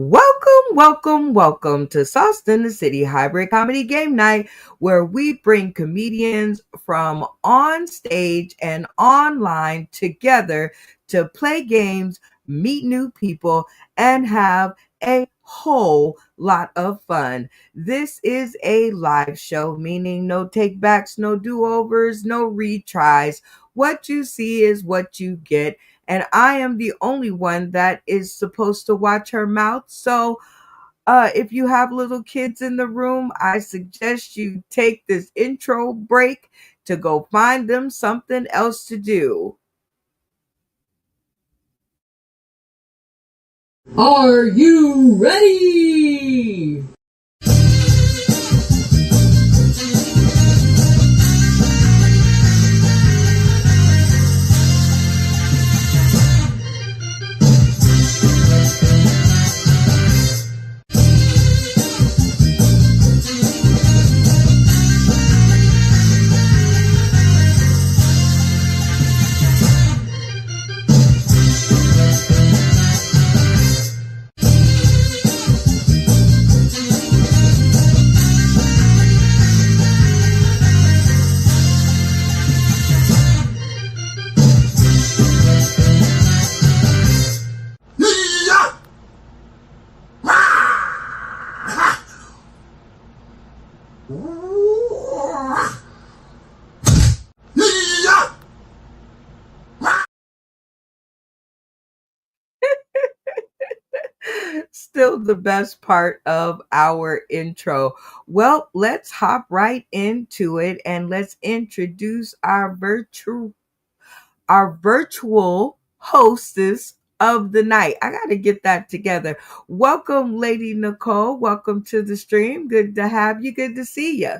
Welcome to Sauce in the City Hybrid Comedy Game Night, where we bring comedians from on stage and online together to play games, meet new people, and have a whole lot of fun. This is a live show, meaning no takebacks, no do-overs, no retries. What you see is what you get, and I am the only one that is supposed to watch her mouth. So, if you have little kids in the room, I suggest you take this intro break to go find them something else to do. Are you ready? Still the best part of our intro. Well, let's hop right into it and let's introduce our virtual hostess of the night. I got to get that together. Welcome, Lady Nicole. Welcome to the stream. Good to have you. Good to see you.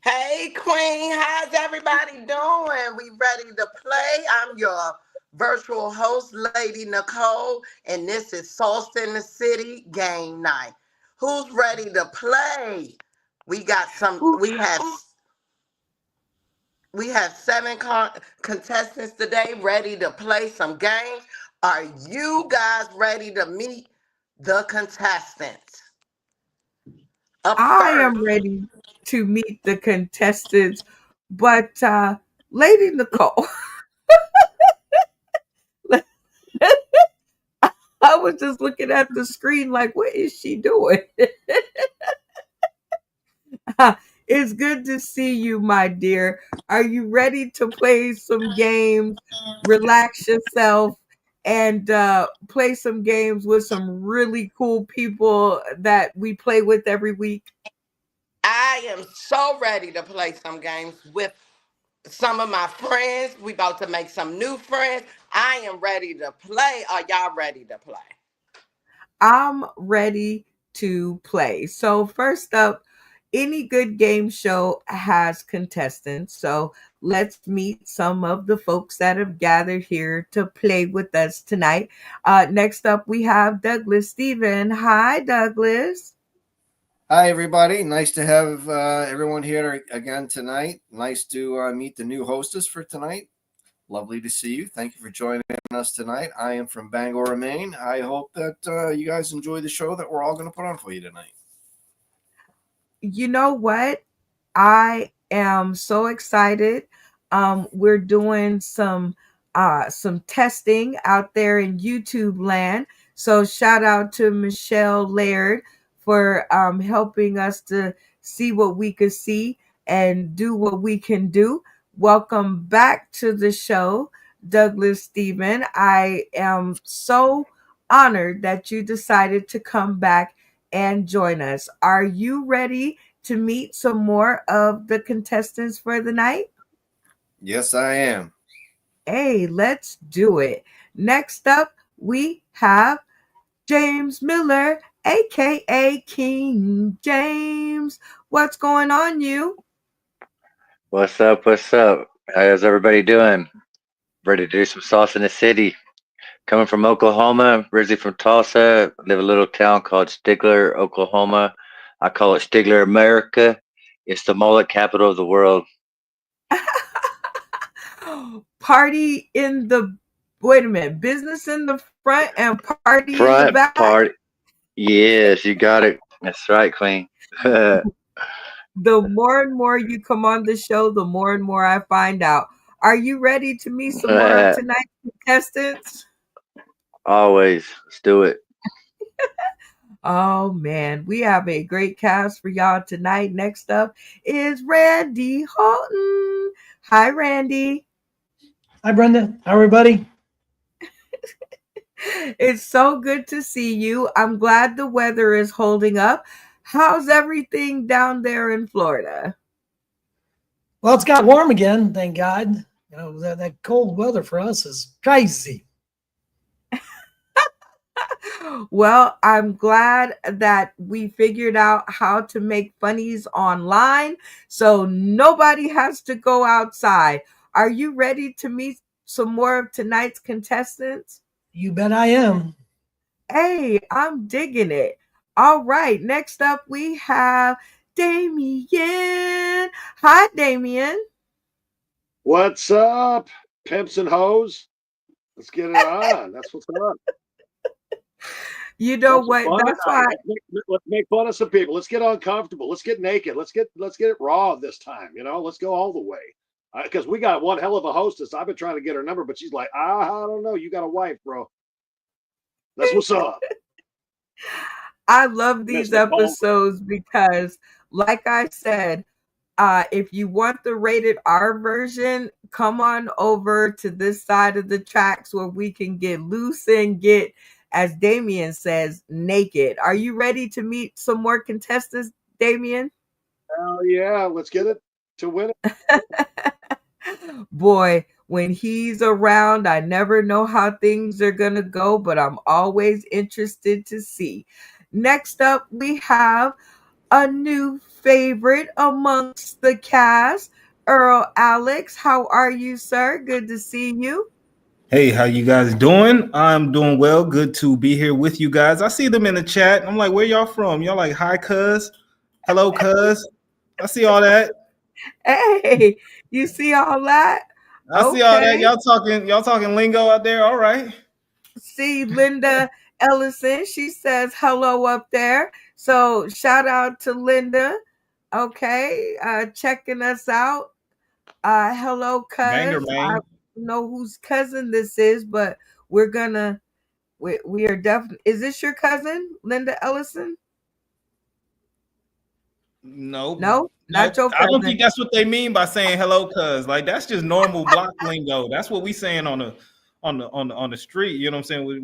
Hey, Queen, how's everybody doing? We ready to play? I'm your virtual host, Lady Nicole, and this is Sauce in the City Game Night. Who's ready to play? We got some. Ooh, We have seven contestants today ready to play some games. Are you guys ready to meet the contestants? Up I first. am ready to meet the contestants, but Lady Nicole, I was just looking at the screen like, what is she doing? It's good to see you, my dear. Are you ready to play some games, relax yourself, and play some games with some really cool people that we play with every week? I am so ready to play some games with some of my friends. We about to make some new friends. I am ready to play. Are y'all ready to play? I'm ready to play. So, first up, any good game show has contestants. So, let's meet some of the folks that have gathered here to play with us tonight. Next up, we have Douglas Stephen. Hi, Douglas. Hi, everybody. Nice to have everyone here again tonight. Nice to meet the new hostess for tonight. Lovely to see you. Thank you for joining us tonight. I am from Bangor, Maine. I hope that you guys enjoy the show that we're all going to put on for you tonight. You know what? I am so excited. We're doing some testing out there in YouTube land. So shout out to Michelle Laird for helping us to see what we could see and do what we can do. Welcome back to the show, Douglas Stephen. I am so honored that you decided to come back and join us. Are you ready to meet some more of the contestants for the night? Yes, I am. Hey, let's do it. Next up, we have James Miller, aka King James. What's going on, you? What's up? What's up? How's everybody doing? Ready to do some sauce in the city. Coming from Oklahoma, originally from Tulsa. Live in a little town called Stigler, Oklahoma. I call it Stigler, America. It's the mullet capital of the world. Party in the Wait a minute. Business in the front and party in the Front back. part. Yes, you got it. That's right, Queen. The more and more you come on the show, the more and more I find out. Are you ready to meet some more of tonight's contestants? Always. Let's do it. Oh man, we have a great cast for y'all tonight. Next up is Randy Holton. Hi, Randy. Hi, Brenda. How everybody? It's so good to see you. I'm glad the weather is holding up. How's everything down there in Florida? Well, it's got warm again, thank God. You know, that cold weather for us is crazy. Well, I'm glad that we figured out how to make funnies online so nobody has to go outside. Are you ready to meet some more of tonight's contestants? You bet I am. Hey, I'm digging it. All right, next up we have Damien. Hi, Damien. What's up, pimps and hoes? Let's get it on. That's what's up. You know Have some what? fun That's tonight. why. Let's make fun of some people. Let's get uncomfortable. Let's get naked. Let's get it raw this time. You know, let's go all the way. Because we got one hell of a hostess. I've been trying to get her number, but she's like, I don't know. You got a wife, bro. That's what's up. I love these Mr. Baldwin. episodes because, like I said, if you want the rated R version, come on over to this side of the tracks where we can get loose and get, as Damien says, naked. Are you ready to meet some more contestants, Damien? Hell yeah. Let's get it to win it. Boy, when he's around, I never know how things are going to go, but I'm always interested to see. Next up, we have a new favorite amongst the cast, Earl Alex. How are you, sir? Good to see you. Hey, how you guys doing? I'm doing well. Good to be here with you guys. I see them in the chat. I'm like, where y'all from? Y'all like, hi, cuz. Hello, cuz. I see all that. Hey, you see all that? I see all that. Okay. Y'all talking lingo out there. All right. See Linda Ellison. She says hello up there. So shout out to Linda. Okay. Checking us out. Hello, cuz. Banger, I man. don't know whose cousin this is, but we're gonna we are definitely. Is this your cousin, Linda Ellison? No, No, not your I don't cousin. think that's what they mean by saying hello, cuz. Like that's just normal block lingo. That's what we saying on the street. You know what I'm saying? We do.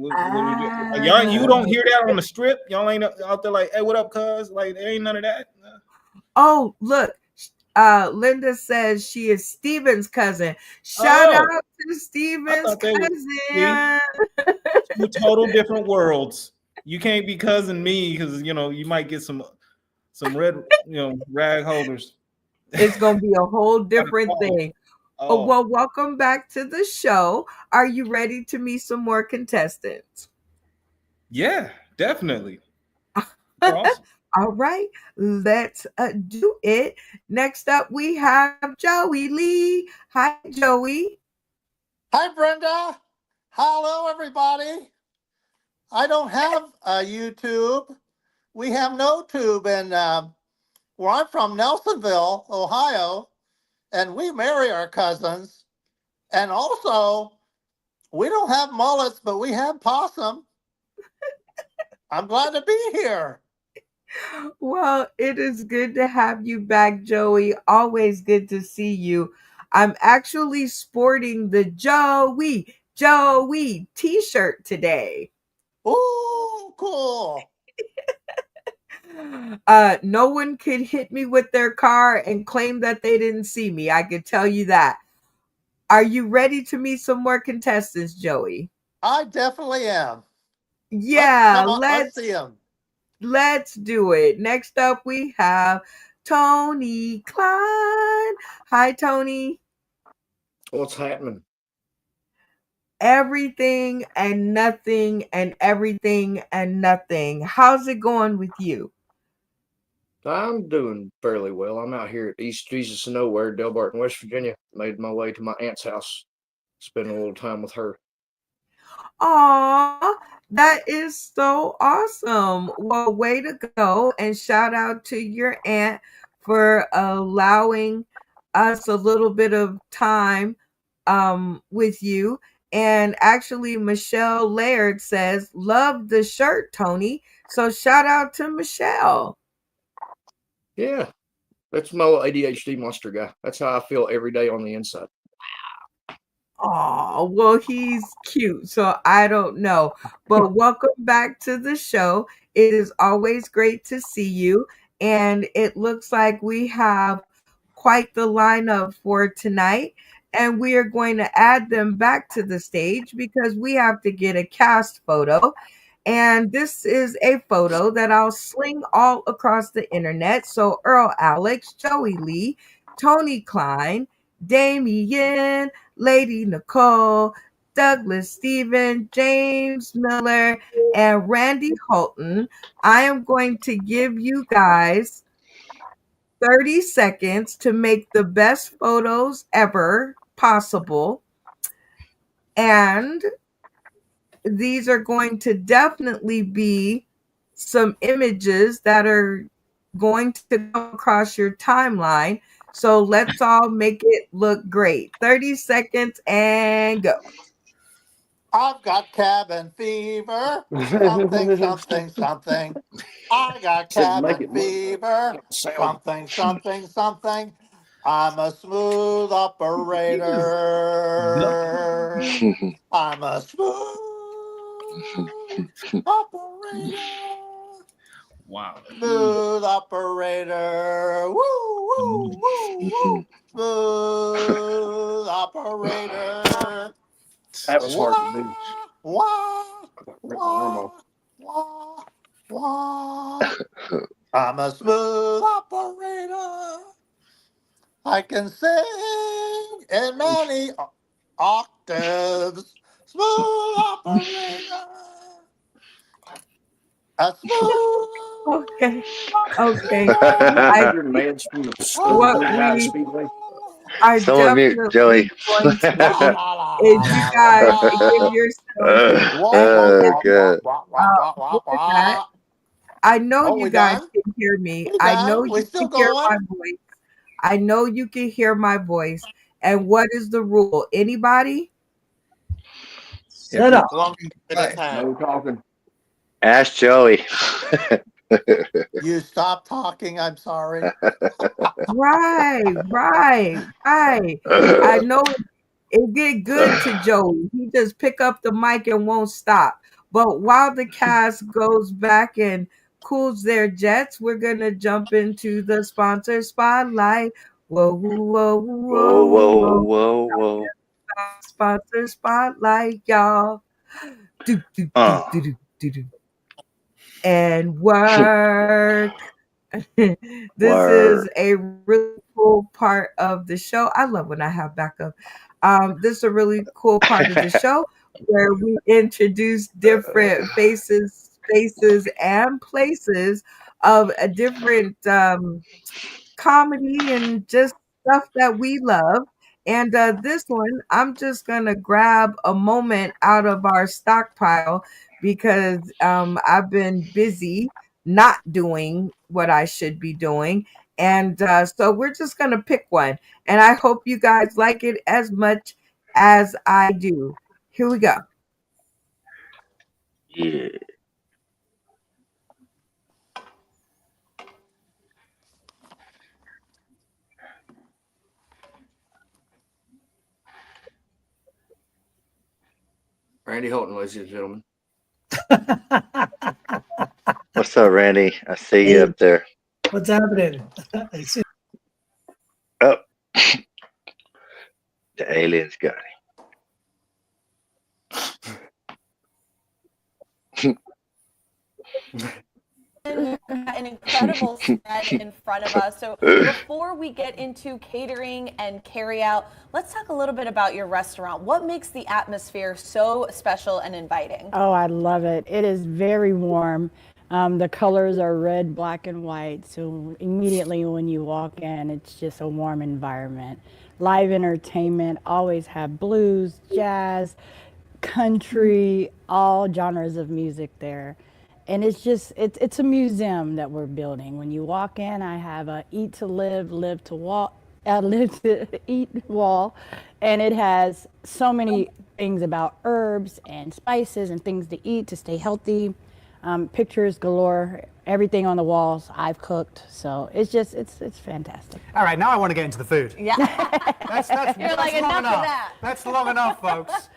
Like, y'all, you don't hear that on the strip. Y'all ain't out there like, hey, what up, cuz? Like there ain't none of that. Oh, look. Linda says she is Steven's cousin. Shout out to I Steven's thought they were cousin. two total different worlds. You can't be cousin me because you might get some red rag holders. It's gonna be a whole different thing. Oh, Oh, well, welcome back to the show. Are you ready to meet some more contestants? yeah, definitely. Awesome. All right, let's do it. Next up, we have Joey Lee. Hi, Joey. Hi, Brenda. Hello, everybody. I don't have a YouTube. We have no tube in where I'm from, Nelsonville, Ohio, and we marry our cousins. And also, we don't have mullets, but we have possum. I'm glad to be here. Well, it is good to have you back, Joey. Always good to see you. I'm actually sporting the Joey t-shirt today. Ooh, cool. No one could hit me with their car and claim that they didn't see me. I could tell you that. Are you ready to meet some more contestants, Joey? I definitely am. Yeah, Let's see them. let's do it. Next up, we have Tony Klein. Hi, Tony. What's happening? Everything and nothing and everything and nothing. How's it going with you? I'm doing fairly well. I'm out here at East Jesus Nowhere, Delbarton, West Virginia. Made my way to my aunt's house. Spend a little time with her. Aw, that is so awesome. Well, way to go. And shout out to your aunt for allowing us a little bit of time with you. And actually, Michelle Laird says, love the shirt, Tony. So shout out to Michelle. Yeah, that's my little ADHD monster guy. That's how I feel every day on the inside. Oh, well, he's cute, so I don't know. But welcome back to the show. It is always great to see you. And it looks like we have quite the lineup for tonight. And we are going to add them back to the stage because we have to get a cast photo. And this is a photo that I'll sling all across the internet. So Earl Alex, Joey Lee, Tony Klein, Damien, Lady Nicole, Douglas Stephen, James Miller, and Randy Holton. I am going to give you guys 30 seconds to make the best photos ever possible. And these are going to definitely be some images that are going to come across your timeline. So let's all make it look great. 30 seconds and go. I've got cabin fever. Something, something, something. I got Said make cabin it look fever. sound. Something, something, something. I'm a smooth operator. I'm a smooth operator. Wow. Smooth operator. Woo, woo, woo, woo. Smooth operator. That was hard to do. Wah, Rip my arm off. wah, wah. I'm a smooth operator. I can sing in many octaves. Smooth operator. A smooth Okay. Okay. operator. You're mad from the What Blue Mountain we Speedway. are Someone mute definitely Joey. going to La, do la, la, is la, you la, guys la, give la. yourselves Wah, and wah, Oh wah, god. wah, wah, wah, wah, with wah, that, wah. I know Oh, you we guys done? can hear me. We I know done? We you still can hear going? my voice. I know you can hear my voice. And what is the rule? Anybody? Shut up. One at a Right. time. No talking. Ask Joey. You stop talking. I'm sorry. Right, right, right. I know it get good to Joey. He just pick up the mic and won't stop. But while the cast goes back and cools their jets, we're gonna jump into the sponsor spotlight. Whoa, whoa, Whoa, whoa, whoa, whoa. whoa, whoa. Sponsor spotlight, y'all. Do, do, do, do, do, do, do. And work. This is Word. a really cool part of the show. I love when I have backup. This is a really cool part of the show where we introduce different faces, spaces, and places of a different comedy and just stuff that we love. And this one, I'm just going to grab a moment out of our stockpile because I've been busy not doing what I should be doing. And so we're just going to pick one. And I hope you guys like it as much as I do. Here we go. Yeah. Randy Holton, ladies and gentlemen. What's up, Randy? I see you Hey. up there. What's happening? I see- Oh. The aliens got An incredible set in front of us. So before we get into catering and carry out, let's talk a little bit about your restaurant. What makes the atmosphere so special and inviting? Oh, I love it. It is very warm. The colors are red, black, and white. So immediately when you walk in, it's just a warm environment. Live entertainment, always have blues, jazz, country, all genres of music there. And it's just, it's a museum that we're building. When you walk in, I have a eat to live, live to walk, live to eat wall. And it has so many things about herbs and spices and things to eat to stay healthy. Pictures galore, everything on the walls I've cooked. So it's just, it's fantastic. All right, now I want to get into the food. Yeah. That's You're like, long enough of enough. that. That's long enough, folks.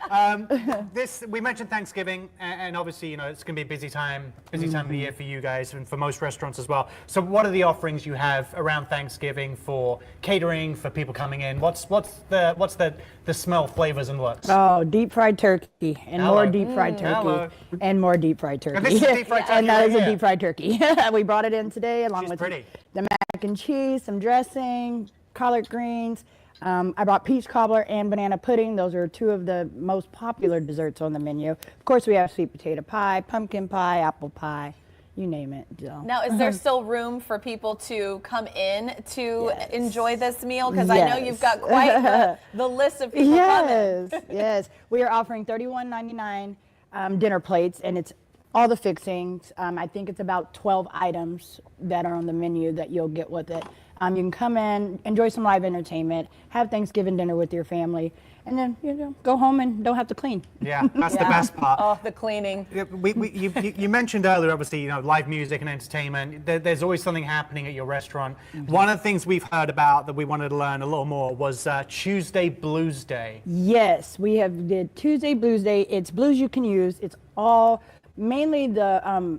We mentioned Thanksgiving, and obviously, it's going to be a busy time of the year for you guys and for most restaurants as well. So, what are the offerings you have around Thanksgiving for catering, for people coming in? What's the smell, flavors, and looks? Oh, deep fried turkey and Hello. more deep fried turkey Hello. and more deep fried turkey. And this is deep fried turkey And that right is a here. deep fried turkey. We brought it in today along She's with pretty. the mac and cheese, some dressing, collard greens. I brought peach cobbler and banana pudding. Those are two of the most popular desserts on the menu. Of course, we have sweet potato pie, pumpkin pie, apple pie, you name it. So. Now, is there still room for people to come in to enjoy this meal? Because I know you've got quite the list of people coming. Yes. We are offering $31.99 dinner plates, and it's all the fixings. I think it's about 12 items that are on the menu that you'll get with it. You can come in, enjoy some live entertainment, have Thanksgiving dinner with your family, and then go home and don't have to clean. Yeah, that's the best part. Oh, the cleaning. You mentioned earlier, obviously, live music and entertainment. There's always something happening at your restaurant. One of the things we've heard about that we wanted to learn a little more was Tuesday Blues Day. Yes, we have did Tuesday Blues Day. It's blues you can use. It's all mainly the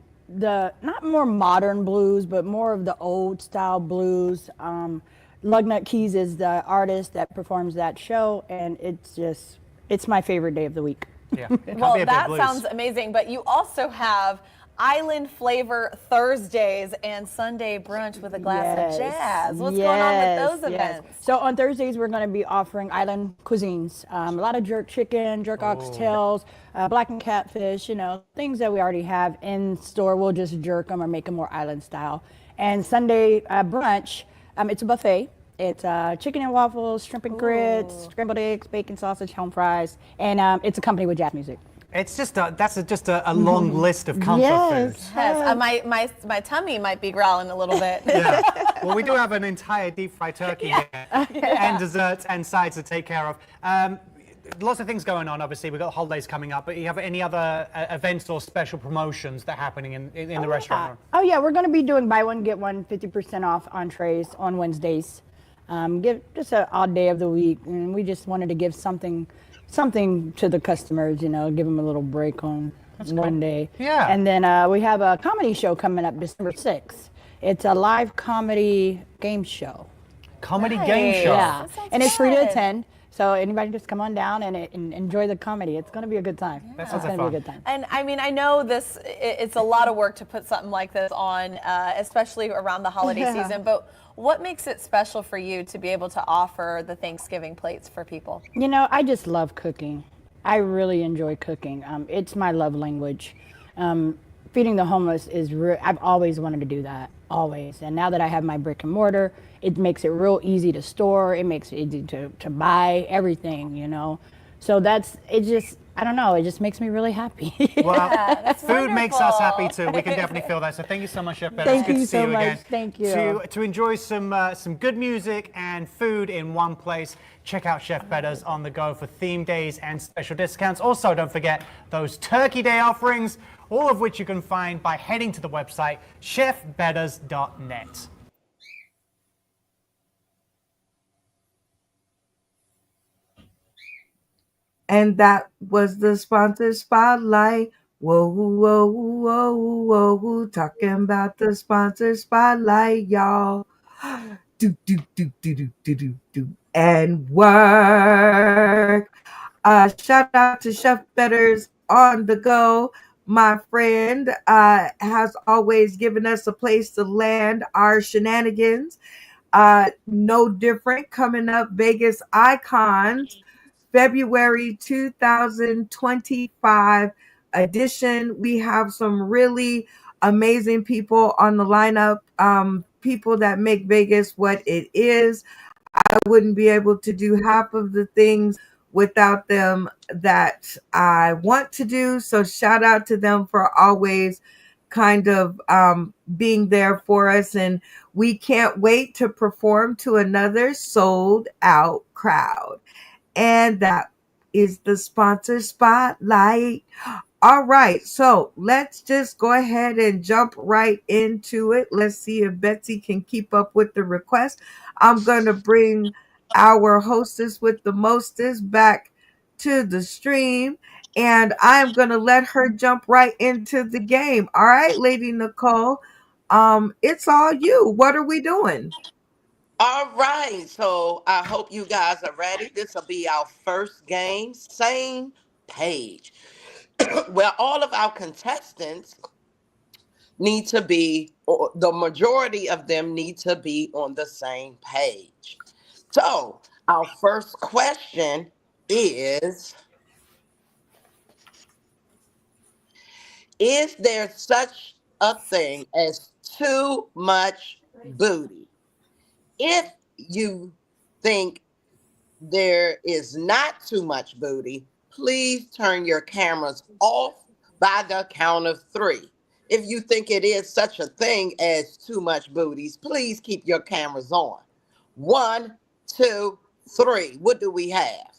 not more modern blues, but more of the old style blues. Lugnut Keys is the artist that performs that show, and it's my favorite day of the week. Yeah. Well, that sounds amazing, but you also have Island Flavor Thursdays and Sunday brunch with a glass of jazz. What's going on with those events? So on Thursdays, we're going to be offering island cuisines. A lot of jerk chicken, jerk oxtails, blackened catfish, things that we already have in store. We'll just jerk them or make them more island style. And Sunday brunch, it's a buffet. It's chicken and waffles, shrimp and grits, scrambled eggs, bacon sausage, home fries, and it's accompanied with jazz music. It's just a long list of comfort foods. Yes, my tummy might be growling a little bit. Yeah. Well, we do have an entire deep fried turkey here, and desserts and sides to take care of. Lots of things going on, obviously. We've got holidays coming up, but you have any other events or special promotions that are happening in the restaurant? Oh, yeah, we're going to be doing buy one, get one, 50% off entrees on Wednesdays. Give just an odd day of the week, and we just wanted to give something to the customers, give them a little break on one day. Yeah. And then we have a comedy show coming up December 6th. It's a live comedy game show. Comedy game show? Yeah. And it's free to attend. So anybody just come on down and enjoy the comedy. It's going to be a good time. That sounds sounds Be a fun. good time. And I mean, I know it's a lot of work to put something like this on, especially around the holiday season, but what makes it special for you to be able to offer the Thanksgiving plates for people? I just love cooking. I really enjoy cooking. It's my love language. Feeding the homeless I've always wanted to do that, always. And now that I have my brick and mortar, it makes it real easy to store. It makes it easy to buy everything, So I don't know, it just makes me really happy. Well, food wonderful. makes us happy too. We can definitely feel that. So thank you so much, Chef Bettis. Thank Good you to see so you much. again. Thank you. To enjoy some good music and food in one place, check out Chef Bettis on the go for theme days and special discounts. Also, don't forget those Turkey Day offerings, all of which you can find by heading to the website chefbettis.net. And that was the sponsor spotlight. Whoa, whoa, whoa, whoa, whoa. Talking about the sponsor spotlight, y'all. Do, do, do, do, do, do, do, do. And work. Shout out to Chef Betters on the go. My friend has always given us a place to land our shenanigans. No different coming up, Vegas Icons. February 2025 edition. We have some really amazing people on the lineup, people that make Vegas what it is. I wouldn't be able to do half of the things without them that I want to do. So shout out to them for always kind of being there for us. And we can't wait to perform to another sold out crowd. And that is the sponsor spotlight. All right, so let's just go ahead and jump right into it. Let's see if Betsy can keep up with the request. I'm going to bring our hostess with the mostest back to the stream, and I'm going to let her jump right into the game. All right, Lady Nicole, it's all you. What are we doing? All right, so I hope you guys are ready. This will be our first game, same page, where all of our contestants need to be, or the majority of them need to be on the same page. So, our first question is there such a thing as too much booty? If you think there is not too much booty, please turn your cameras off by the count of 3. If you think it is such a thing as too much booties, please keep your cameras on. 1, 2, 3. What do we have?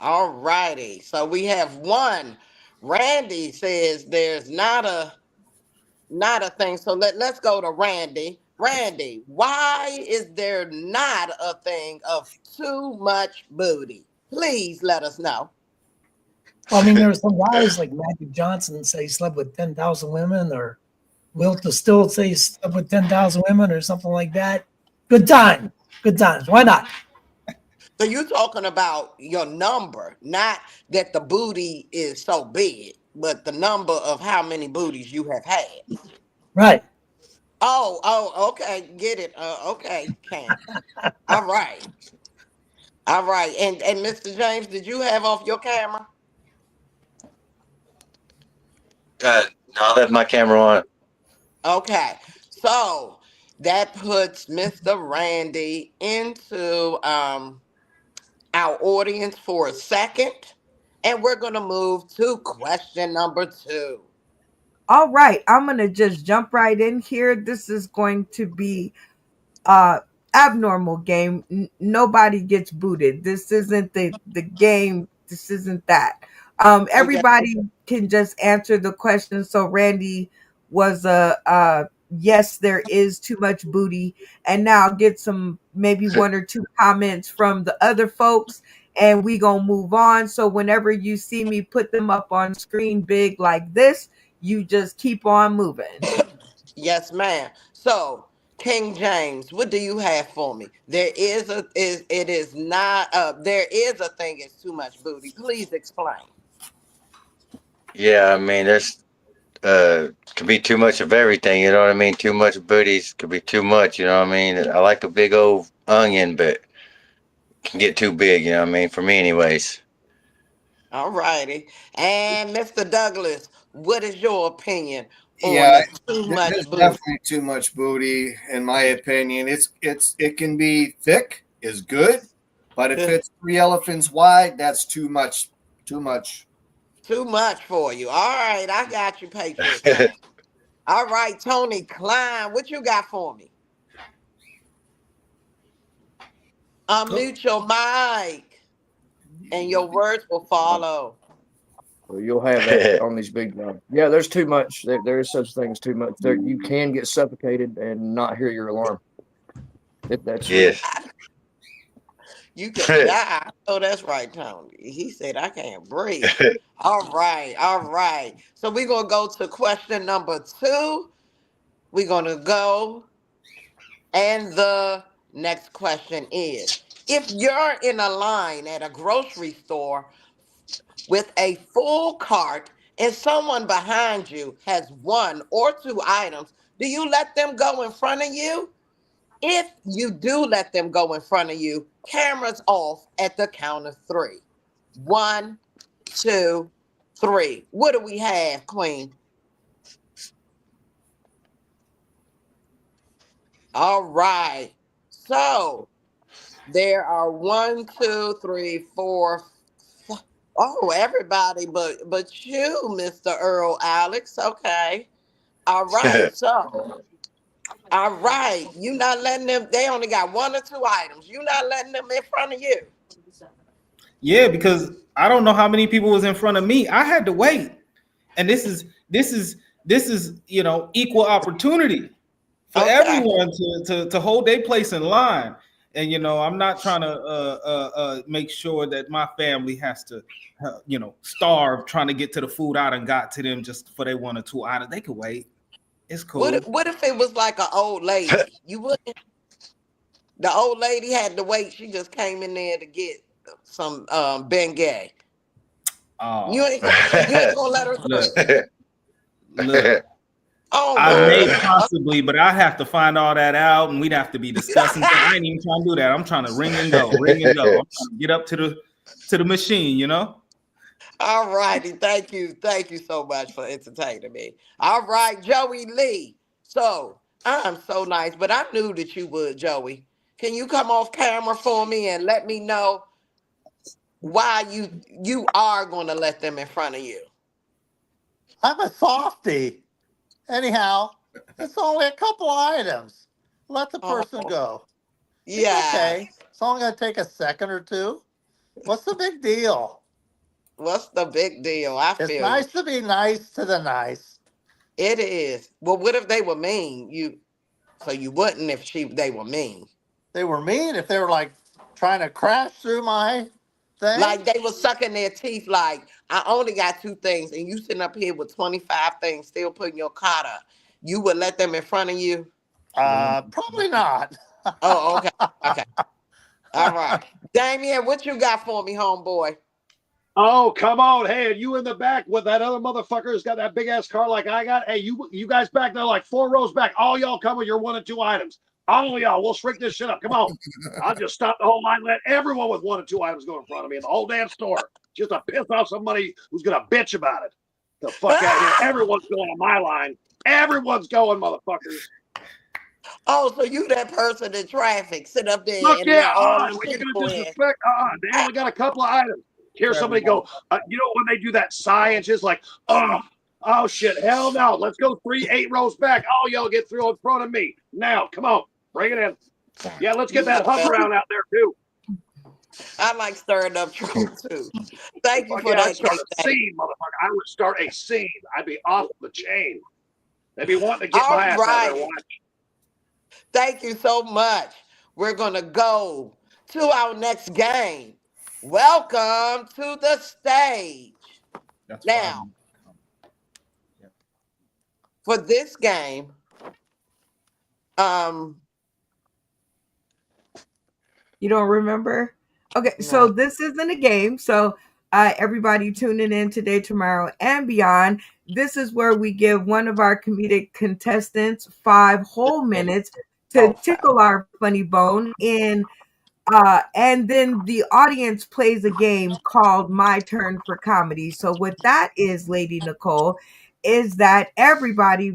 All righty. So we have 1. Randy says there's not a thing. So let's go to Randy. Randy, why is there not a thing of too much booty? Please let us know. Well, I mean, there are some guys like Magic Johnson say he slept with 10,000 women, or Wilt Still say he slept with 10,000 women, or something like that. Good time. Good times. Why not? So you're talking about your number, not that the booty is so big, but the number of how many booties you have had. Right. Oh, okay, get it. Okay, Cam. All right. All right. And Mr. James, did you have off your camera? No, I left my camera on. Okay. So that puts Mr. Randy into our audience for a second. And we're going to move to question number 2. All right, I'm going to just jump right in here. This is going to be abnormal game. Nobody gets booted. This isn't the game. This isn't that. Everybody can just answer the question. So Randy was a yes, there is too much booty. And now I'll get some, maybe 1 or 2 comments from the other folks, and we gonna move on. So whenever you see me put them up on screen big like this, you just keep on moving. Yes, ma'am. So, King James, what do you have for me? There is a thing is too much booty. Please explain. Yeah, I mean, there's could be too much of everything. You know what I mean? Too much booties could be too much. You know what I mean? I like a big old onion, but it can get too big. You know what I mean? For me, anyways. All righty. And Mr. Douglas, what is your opinion on Yeah, too much there's booty? definitely too much booty, in my opinion. It can be thick, is good, but if it's 3 elephants wide, that's too much. Too much. Too much for you. All right, I got you, Patriot. All right, Tony Klein, what you got for me? Unmute your mic, and your words will follow. Well, you'll have that on these big ones. Yeah, there's too much. There is such thing as too much. You can get suffocated and not hear your alarm. That's yes. You can die. Oh, that's right, Tony. He said, I can't breathe. All right. So we're going to go to question number 2. We're going to go. And the next question is, if you're in a line at a grocery store with a full cart and someone behind you has 1 or 2 items, do you let them go in front of you? If you do let them go in front of you, cameras off at the count of 3. 1, 2, 3. What do we have, Queen? All right. So There are 1, 2, 3, 4. Oh, everybody, but you, Mr. Earl Alex. Okay. All right. So, all right. You not letting them. They only got 1 or 2 items. You not letting them in front of you. Yeah, because I don't know how many people was in front of me. I had to wait, and this is equal opportunity for everyone to hold their place in line. And I'm not trying to make sure that my family has to starve trying to get to the food I done got to them just for their 1 or 2 items. They could wait. It's cool. What if it was like an old lady? You wouldn't. The old lady had to wait. She just came in there to get some Bengay. Oh. You ain't gonna let her Look. Oh, I may possibly, but I have to find all that out, and we'd have to be discussing. I ain't even trying to do that. I'm trying to ring and go. I'm trying to get up to the machine. All righty. Thank you so much for entertaining me. All right, Joey Lee. So I'm so nice, but I knew that you would, Joey. Can you come off camera for me and let me know why you are going to let them in front of you? I'm a softie. Anyhow, it's only a couple items. Let the person go. Yeah. It's okay. It's only going to take a second or two. What's the big deal? What's the big deal? It's nice to be nice to the nice. It is. Well, what if they were mean? So you wouldn't if they were mean. They were mean if they were like trying to crash through my thing. Like they were sucking their teeth like, I only got 2 things and you sitting up here with 25 things still putting your cart up. You would let them in front of you? Probably not. Oh, okay. Okay. All right. Damien, what you got for me, homeboy? Oh, come on. Hey, you in the back with that other motherfucker who's got that big ass car like I got? Hey, you guys back there like 4 rows back. All y'all come with your 1 or 2 items. All of y'all, we'll shrink this shit up. Come on. I'll just stop the whole line, let everyone with 1 or 2 items go in front of me in the whole damn store. Just to piss off somebody who's going to bitch about it. The fuck out of here. Everyone's going on my line. Everyone's going, motherfuckers. Oh, so you that person in traffic, sit up there Look, and yeah, let all them when you're people going to in. disrespect, they only got a couple of items. Hear somebody go, when they do that sigh and just like, oh shit, hell no. Let's go 8 rows back. All y'all get through in front of me. Now, come on, bring it in. Yeah, let's get that hug around out there too. I like stirring up trouble too. Thank you for I'd that. start a scene, motherfucker. I would start a scene. I'd be off the chain. They'd be wanting to get my ass out of there watching. Thank you so much. We're gonna go to our next game. Welcome to the stage. Now, for this game, you don't remember? Okay, so this isn't a game. So everybody tuning in today, tomorrow, and beyond. This is where we give one of our comedic contestants 5 whole minutes to tickle our funny bone and then the audience plays a game called My Turn for Comedy. So what that is, Lady Nicole, is that everybody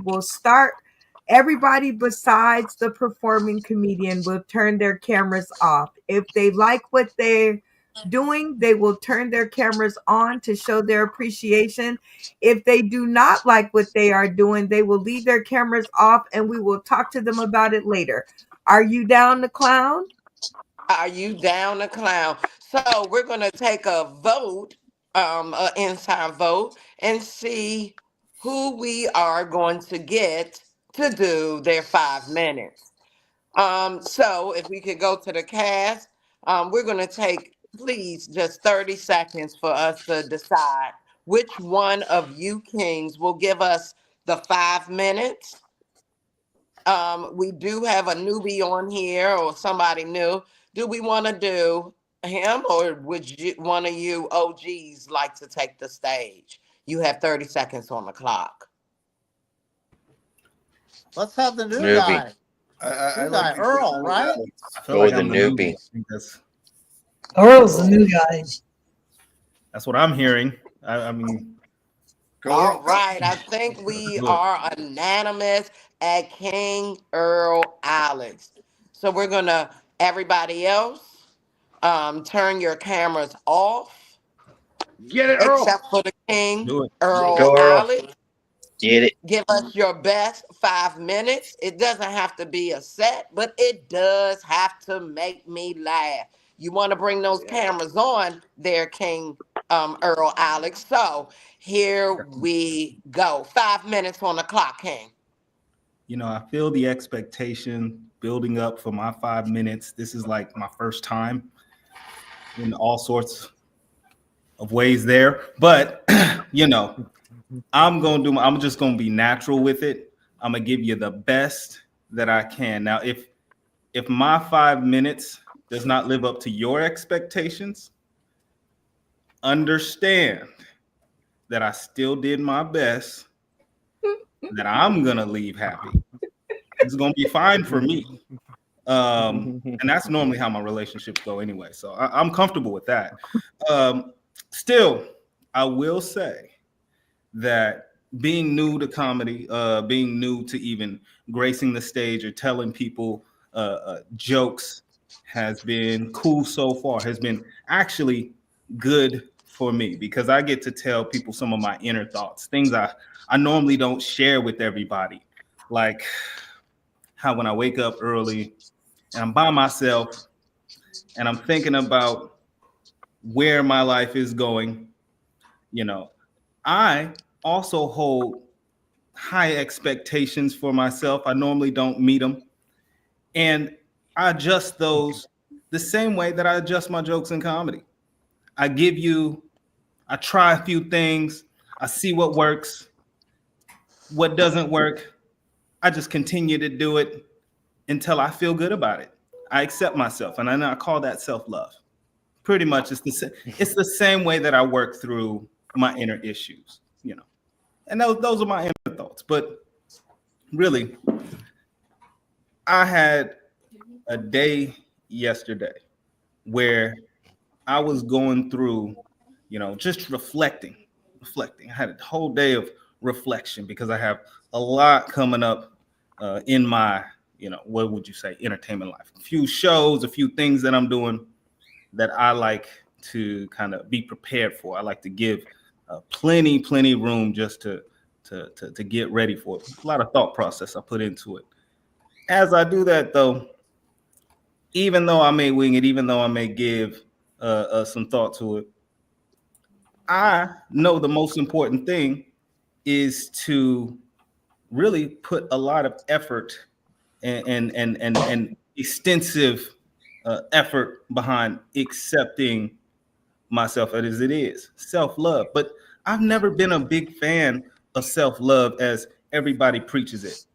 besides the performing comedian will turn their cameras off. If they like what they're doing, they will turn their cameras on to show their appreciation. If they do not like what they are doing, they will leave their cameras off and we will talk to them about it later. Are you down to clown? Are you down to clown? So we're going to take a vote, an inside vote, and see who we are going to get to do their 5 minutes. So if we could go to the cast, we're going to take, please, just 30 seconds for us to decide which one of you kings will give us the 5 minutes. We do have a newbie on here or somebody new. Do we want to do him or would one of you OGs like to take the stage? You have 30 seconds on the clock. Let's have the new Newbie. guy. Earl, right? Go with the newbie. Earl's the new guy. That's what I'm hearing. I mean. All right. I think we are unanimous at King Earl Alex. So we're going to, everybody else, turn your cameras off, Get it, Earl. except for the king, Do it. Earl Go, Earl. Alex. Get it. Give us your best 5 minutes. It doesn't have to be a set, but it does have to make me laugh. You want to bring those cameras on there, King Earl Alex. So here we go. 5 minutes on the clock, King. You know, I feel the expectation building up for my 5 minutes. This is like my first time in all sorts of ways there. But, you know, I'm just going to be natural with it. I'm going to give you the best that I can. Now, if my 5 minutes does not live up to your expectations, understand that I still did my best, that I'm going to leave happy. It's going to be fine for me. And that's normally how my relationships go anyway. So I'm comfortable with that. Still, I will say that being new to comedy, being new to even gracing the stage or telling people jokes has been cool so far, has been actually good for me because I get to tell people some of my inner thoughts, things I normally don't share with everybody. Like how when I wake up early and I'm by myself and I'm thinking about where my life is going, you know, I also hold high expectations for myself. I normally don't meet them. And I adjust those the same way that I adjust my jokes in comedy. I try a few things. I see what works. What doesn't work, I just continue to do it until I feel good about it. I accept myself, and I call that self-love. Pretty much, it's the same way that I work through my inner issues, you know. And those are my inner thoughts. But really, I had a day yesterday where I was going through, you know, just reflecting. I had a whole day of reflection because I have a lot coming up in my, you know, what would you say, entertainment life. A few shows, a few things that I'm doing that I like to kind of be prepared for. I like to give plenty room just to get ready for it. A lot of thought process I put into it. As I do that, though, even though I may wing it, even though I may give some thought to it, I know the most important thing is to really put a lot of effort and extensive effort behind accepting myself as it is, self-love. But I've never been a big fan of self-love as everybody preaches it.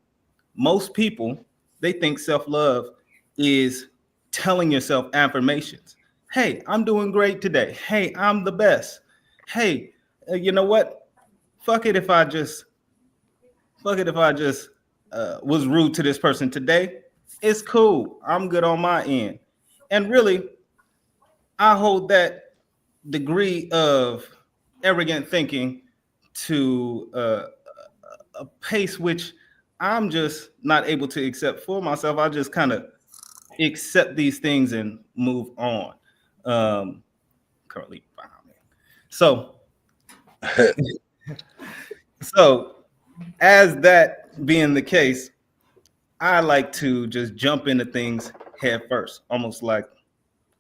Most people, they think self-love is telling yourself affirmations. Hey, I'm doing great today. Hey, I'm the best. Hey, you know what? Fuck it if I just was rude to this person today. It's cool. I'm good on my end. And really, I hold that degree of arrogant thinking to a pace which I'm just not able to accept for myself. I just kind of accept these things and move on. Currently behind me. So as that being the case, I like to just jump into things head first, almost like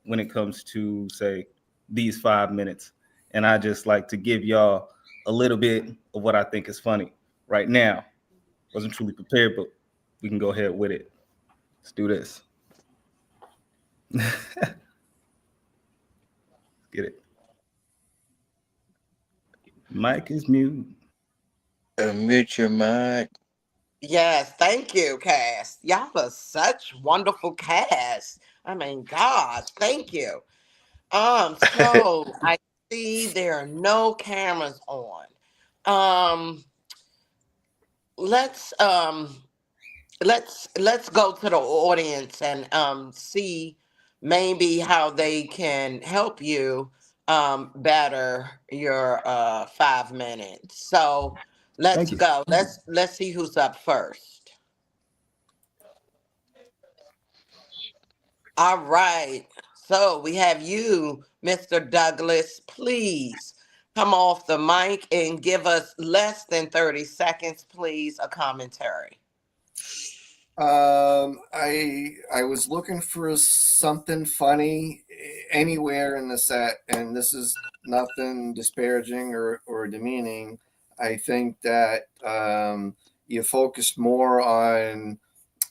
when it comes to, say, these 5 minutes. And I just like to give y'all a little bit of what I think is funny right now. Wasn't truly prepared, but we can go ahead with it. Let's do this. Get it. Mic is mute. Mute your mic. Yes, thank you, cast. Y'all are such wonderful cast. I mean, God, thank you. So I see there are no cameras on. Let's go to the audience and see maybe how they can help you better your 5 minutes. So let's go. Let's see who's up first. All right. So we have you, Mr. Douglas. Please come off the mic and give us less than 30 seconds, please, a commentary. I was looking for something funny anywhere in the set, and this is nothing disparaging or demeaning. I think that you focused more on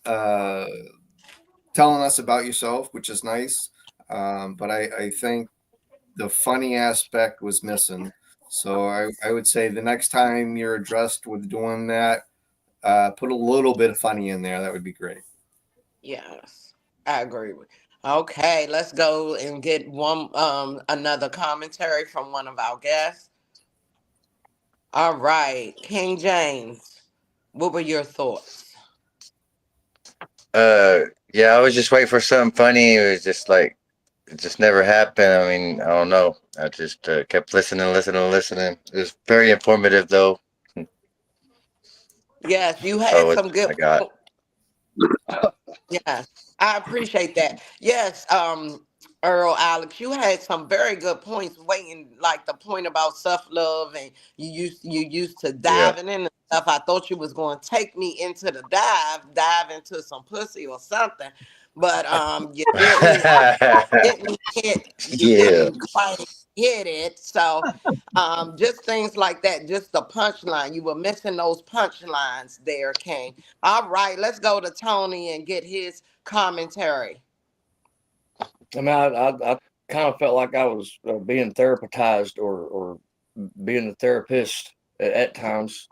telling us about yourself, which is nice. But I think the funny aspect was missing. So I would say the next time you're addressed with doing that, put a little bit of funny in there. That would be great. Yes, I agree with. Okay, let's go and get one another commentary from one of our guests. All right, King James, what were your thoughts? Yeah, I was just waiting for something funny. It was just like it just never happened. I mean, I don't know. I just kept listening. It was very informative, though. Yes, you had So some good. I got. Yes, I appreciate that. Yes, Earl, Alex, you had some very good points. Waiting, like the point about self love, and you used to Yeah. diving in and stuff. I thought you was going to take me into the dive into some pussy or something, but you didn't hit. You Yeah. didn't quite hit it. So, just things like that. Just the punchline. You were missing those punchlines there, King. All right, let's go to Tony and get his commentary. I mean, I kind of felt like I was being therapized or being the therapist at times.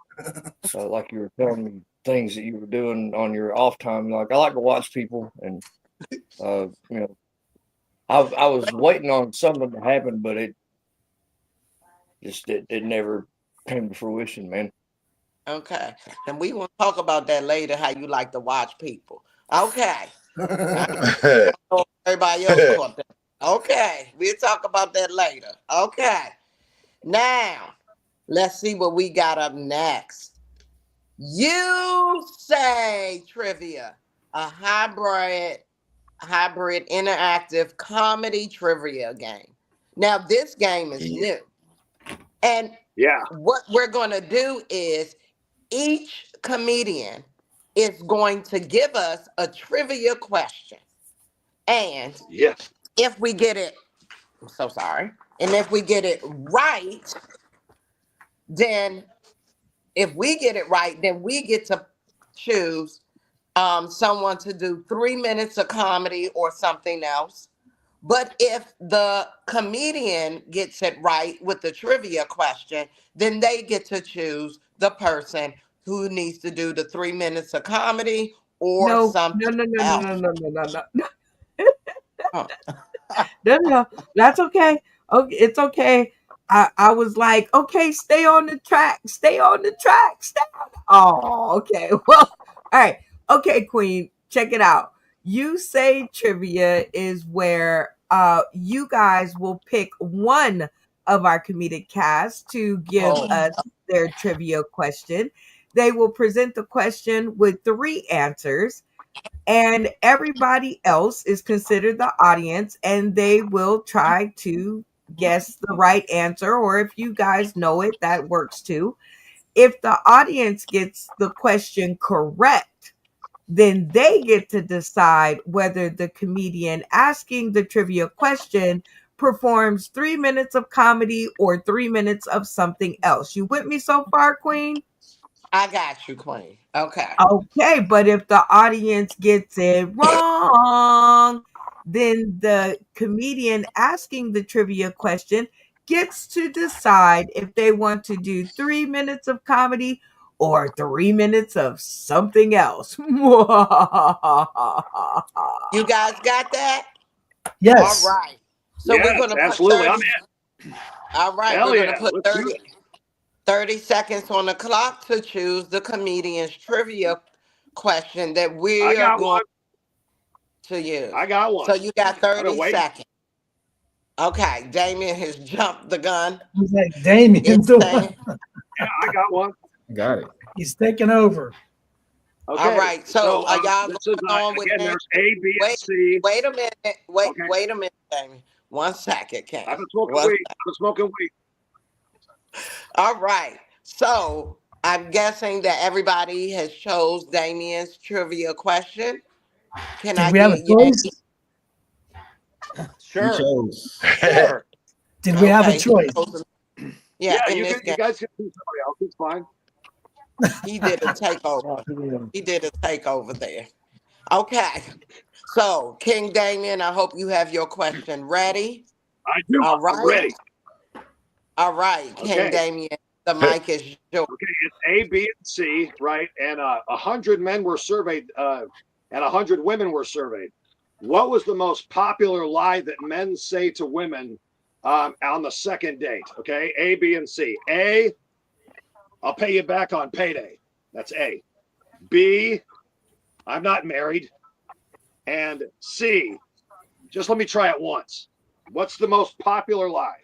So, like you were telling me things that you were doing on your off time. Like I like to watch people, and you know, I was waiting on something to happen, but it never came to fruition, man. Okay, and we will talk about that later. How you like to watch people? Okay. Everybody else caught that. Okay, we'll talk about that later. Okay, now let's see what we got up next. You say trivia, a hybrid interactive comedy trivia game. Now this game is new, and what we're going to do is each comedian is going to give us a trivia question. And if we get it, I'm so sorry. And if we get it right, then if we get it right, then we get to choose someone to do 3 minutes of comedy or something else. But if the comedian gets it right with the trivia question, then they get to choose the person who needs to do the 3 minutes of comedy or something else. No, that's okay. Okay, it's okay. I was like, okay, stay on the track. Oh, okay. Well, all right. Okay, Queen, check it out. You say trivia is where you guys will pick one of our comedic cast to give us their trivia question. They will present the question with 3 answers, and everybody else is considered the audience, and they will try to guess the right answer, or if you guys know it, that works too. If the audience gets the question correct, then they get to decide whether the comedian asking the trivia question performs 3 minutes of comedy or 3 minutes of something else. You with me so far, Queen? I got you, Queen. Okay. Okay, but if the audience gets it wrong, then the comedian asking the trivia question gets to decide if they want to do 3 minutes of comedy or 3 minutes of something else. You guys got that? Yes. All right. So we're going to put 30. All right, Hell we're yeah, going to put 30 seconds on the clock to choose the comedian's trivia question that we're going to use. I got one. So you got 30 seconds. Okay, Damien has jumped the gun. He's like Damien's the one. Yeah, I got one. Got it. He's taking over. Okay. All right, so are y'all this is, going on with again, that? there's A, B, and C. Wait a minute. Wait a minute. Damien. 1 second, King. I've been smoking One weed. I've been smoking weed. All right. So I'm guessing that everybody has chose Damien's trivia question. Can Did I we have a get you? choice? You Sure. chose. Sure. Did we have a Okay, he choice? chose. Yeah, in you this can. You game, guys can see somebody else. It's fine. he did a takeover. He did a takeover there. Okay. So, King Damien, I hope you have your question ready. I do. All I'm right. ready. All right, King Okay. Damien, the mic is yours. Okay, it's A, B, and C, right? And 100 men were surveyed, and 100 women were surveyed. What was the most popular lie that men say to women on the second date? Okay, A, B, and C. A, I'll pay you back on payday. That's A. B, I'm not married. And C, just let me try it once. What's the most popular lie?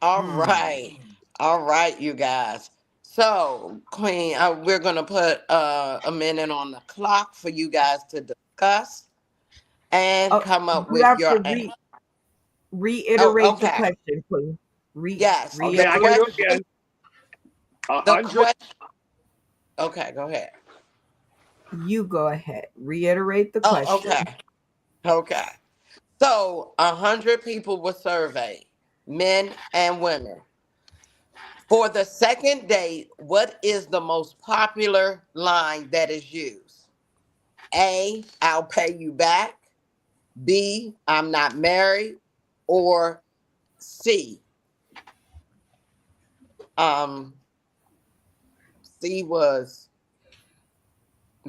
All right. All right, you guys. So, Queen, we're going to put a minute on the clock for you guys to discuss and come up You with have your to answer. reiterate the okay. question, please. Yes. Okay, The I'm going to do it question. again. The 100. question. Okay, go ahead. You go ahead. Reiterate the question. Oh, okay. Okay. So 100 people were surveyed, men and women. For the second date, what is the most popular line that is used? A, I'll pay you back. B, I'm not married. Or C, C was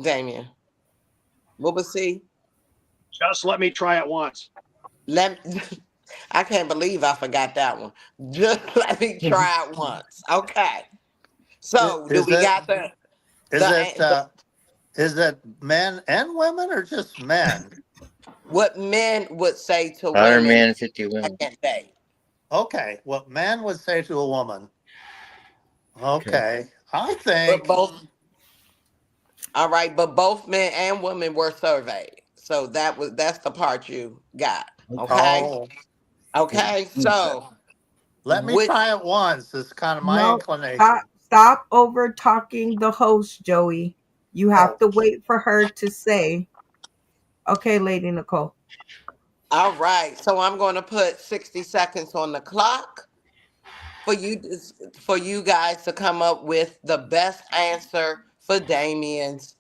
Damien. What was C? Just let me try it once. I can't believe I forgot that one. Just let me try it once. Okay. So do we got the Is it men and women or just men? what men would say to 100 women men, 50 women. second date? Okay, what man would say to a woman. Okay, I But think both all right, but both men and women were surveyed. So that's the part you got. Okay. oh, Okay. So let me which try it once. It's kind of my No, inclination. stop over talking the host, Joey. You have Oh. to wait for her to say. Okay, Lady Nicole. all right. So I'm going to put 60 seconds on the clock for you guys to come up with the best answer for Damien's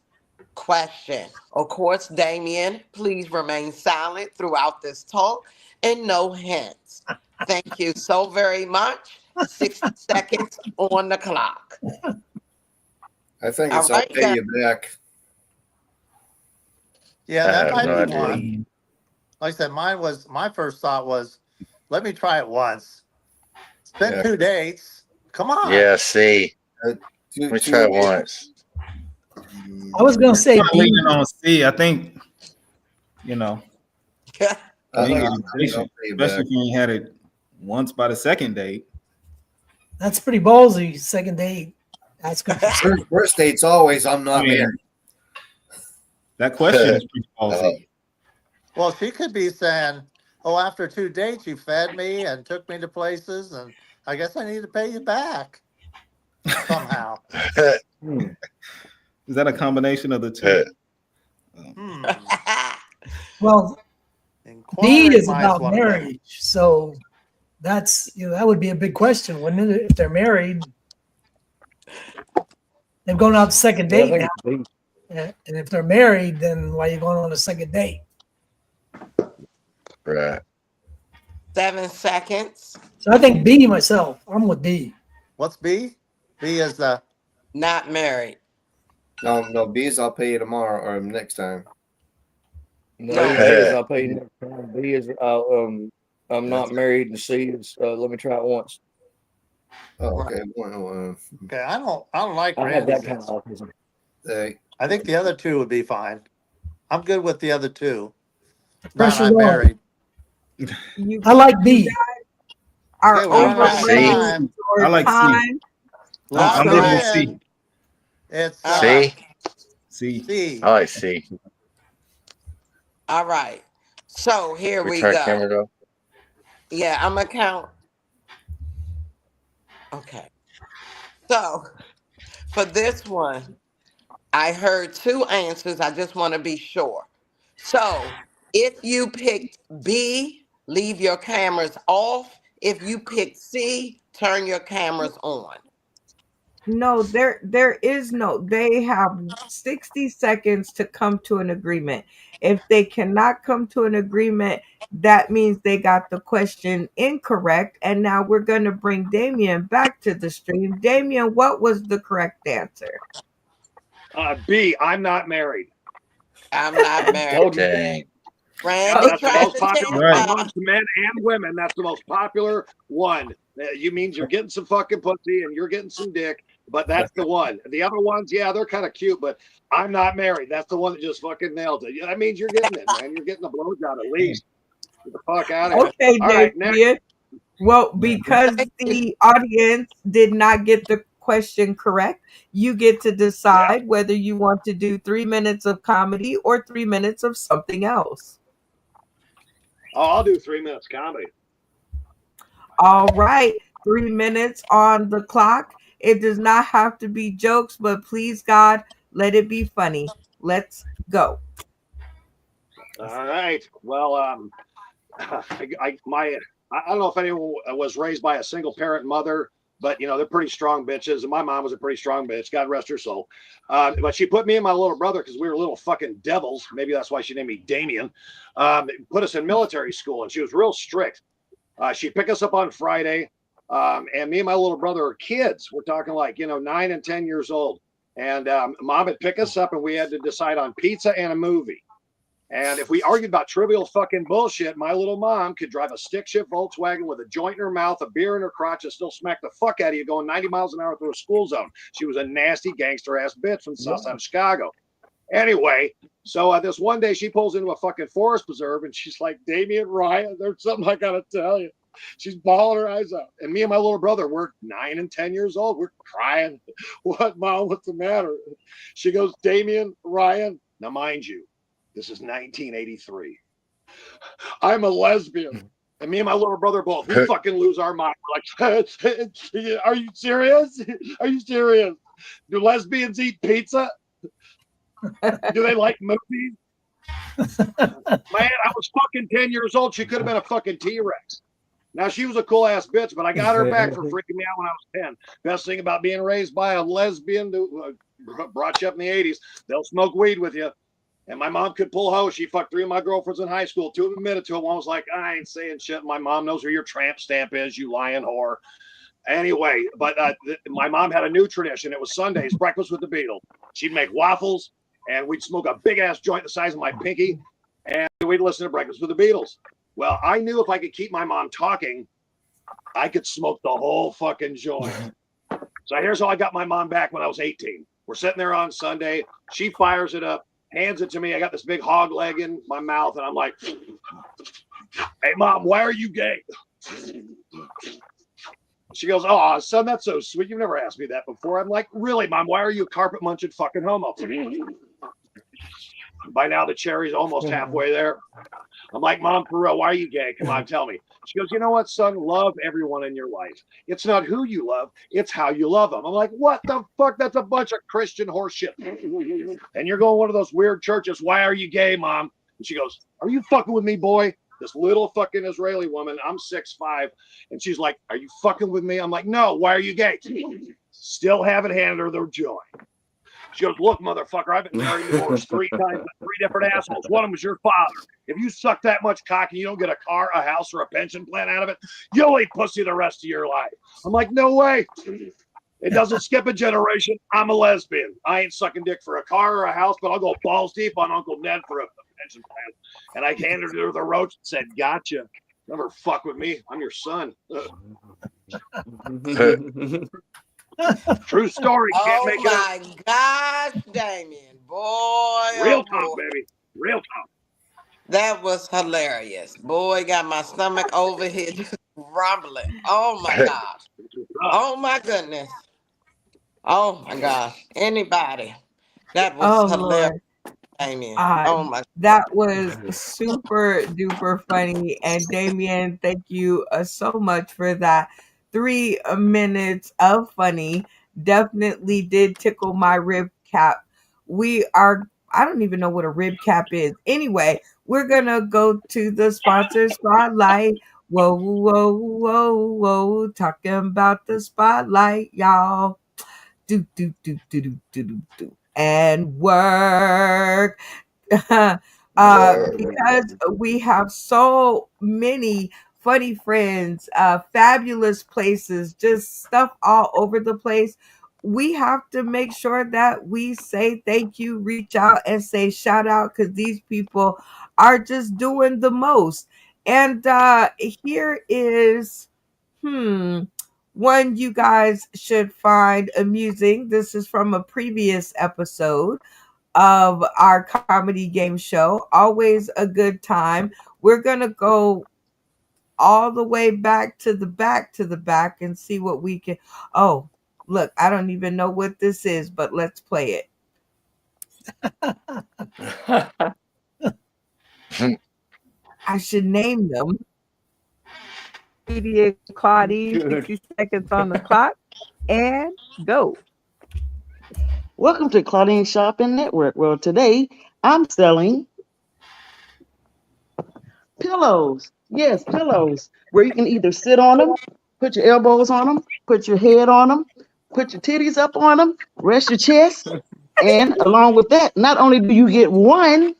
question. Of course, Damien, please remain silent throughout this talk and no hints. Thank you so very much. 60 seconds on the clock. I think All it's I'll right, pay guys. you back. Yeah, I that have might no be idea. one. Like I said, my first thought was, let me try it once. It's been Yeah. 2 dates. Come on. Yeah, see. Two- Let me two try it days. once. I was gonna say I'm B. leaning on C. I think, I'll communication, pay you especially back. if you ain't had it once by the second date. That's pretty ballsy. Second date. That's good. First date's always I'm not I mean, married. That question is pretty ballsy. Well, she could be saying, oh, after 2 dates, you fed me and took me to places, and I guess I need to pay you back somehow. Is that a combination of the two? Well, B Inquiring is minds about want to know. marriage, so that's that would be a big question, wouldn't it? If they're married, they're going out the second Yeah, I date think now. it's B. And if they're married, then why are you going on a second date? Right. 7 seconds. So I think B myself. I'm with B. What's B? B is the Not married. No, B's I'll pay you tomorrow or next time. No, No. A is I'll pay you next time. B is I'm not married, and C is let me try it once. Oh, okay. Well, okay. I don't like I have that Ramsey's. kind of autism. I think the other two would be fine. I'm good with the other two. Not Pressure's I'm on. married. I like B. Are Okay, we're running out of overrated time. or I like C. time? I'm good with C. It's C. C. C. I like C. All right. So here we Return go. camera off. Yeah, I'm gonna count. Okay. So for this one, I heard two answers. I just want to be sure. So if you picked B, leave your cameras off. If you picked C, turn your cameras on. No, there is no. They have 60 seconds to come to an agreement. If they cannot come to an agreement, that means they got the question incorrect. And now we're going to bring Damien back to the stream. Damien, what was the correct answer? B, I'm not married. I'm not married. Oh, dang. Randy That's the tried most to popular tell Right. amongst men and women. That's the most popular one. You means you're getting some fucking pussy and you're getting some dick, but that's the one. The other ones, yeah, they're kind of cute, but I'm not married. That's the one that just fucking nailed it. That means you're getting it, man. You're getting a blowjob at least. Get the fuck out of here. Okay, All right, next. Damien. Well, because the audience did not get the question correct, you get to decide whether you want to do 3 minutes of comedy or 3 minutes of something else. Oh, I'll do 3 minutes comedy. All right, 3 minutes on the clock. It does not have to be jokes, but please, God, let it be funny. Let's go. All right. Well, I don't know if anyone was raised by a single parent mother, but you know they're pretty strong bitches, and my mom was a pretty strong bitch. God rest her soul. But she put me and my little brother, because we were little fucking devils. Maybe that's why she named me Damien. Put us in military school, and she was real strict. She'd pick us up on Friday, and me and my little brother are kids. We're talking like 9 and 10 years old, and mom would pick us up, and we had to decide on pizza and a movie. And if we argued about trivial fucking bullshit, my little mom could drive a stick shift Volkswagen with a joint in her mouth, a beer in her crotch, and still smack the fuck out of you going 90 miles an hour through a school zone. She was a nasty gangster ass bitch from the south side of Chicago. Anyway, so this one day she pulls into a fucking forest preserve and she's like, Damien, Ryan, there's something I gotta tell you. She's bawling her eyes out. And me and my little brother, we're 9 and 10 years old. We're crying. What, Mom? What's the matter? She goes, Damien, Ryan. Now, mind you, this is 1983. I'm a lesbian. And me and my little brother both, we fucking lose our mind. We're like, are you serious? Are you serious? Do lesbians eat pizza? Do they like movies? Man, I was fucking 10 years old. She could have been a fucking T-Rex. Now, she was a cool ass bitch, but I got her back for freaking me out when I was 10. Best thing about being raised by a lesbian who brought you up in the 80s, they'll smoke weed with you. And my mom could pull hoe. She fucked 3 of my girlfriends in high school. 2 of them admitted to it. One was like, I ain't saying shit. My mom knows where your tramp stamp is, you lying whore. Anyway, but my mom had a new tradition. It was Sundays, breakfast with the Beatles. She'd make waffles, and we'd smoke a big-ass joint the size of my pinky, and we'd listen to Breakfast with the Beatles. Well, I knew if I could keep my mom talking, I could smoke the whole fucking joint. So here's how I got my mom back when I was 18. We're sitting there on Sunday. She fires it up, hands it to me. I got this big hog leg in my mouth, and I'm like, hey, Mom, why are you gay? She goes, oh, son, that's so sweet. You've never asked me that before. I'm like, really, Mom, why are you a carpet munching fucking homo? By now, the cherry's almost halfway there. I'm like, Mom, for real, why are you gay? Come on, tell me. She goes, you know what, son? Love everyone in your life. It's not who you love. It's how you love them. I'm like, what the fuck? That's a bunch of Christian horseshit. And you're going to one of those weird churches. Why are you gay, Mom? And she goes, are you fucking with me, boy? This little fucking Israeli woman. I'm 6'5". And she's like, are you fucking with me? I'm like, no, why are you gay? Still haven't handed her the joy. She goes, look, motherfucker, I've been married and divorced 3 times with 3 different assholes. One of them was your father. If you suck that much cock and you don't get a car, a house, or a pension plan out of it, you'll eat pussy the rest of your life. I'm like, no way. It doesn't skip a generation. I'm a lesbian. I ain't sucking dick for a car or a house, but I'll go balls deep on Uncle Ned for a pension plan. And I handed her the roach and said, gotcha. Never fuck with me. I'm your son. True story. Can't make it up. Oh my gosh, Damien, boy. Real talk, baby. Real talk. That was hilarious. Boy, got my stomach over here just rumbling. Oh my gosh. Oh my goodness. Oh my gosh. Anybody. That was hilarious. Lord. Damien. Oh my. That was super duper funny. And Damien, thank you so much for that 3 minutes of funny. Definitely did tickle my rib cap. I don't even know what a rib cap is. Anyway, we're going to go to the sponsor spotlight. Whoa, whoa, whoa, whoa. Talking about the spotlight, y'all. Do, do, do, do, do, do, do, do. And work. Because we have so many funny friends, fabulous places, just stuff all over the place. We have to make sure that we say thank you, reach out and say shout out because these people are just doing the most. And here is one you guys should find amusing. This is from a previous episode of our comedy game show. Always a good time. We're going to go all the way back to the back and see what we can. Oh, look, I don't even know what this is, but let's play it. I should name them. Claudine, 60 seconds on the clock, and go. Welcome to Claudine Shopping Network. Well, today I'm selling pillows. Yes, pillows where you can either sit on them, put your elbows on them, put your head on them, put your titties up on them, rest your chest. And along with that, not only do you get one,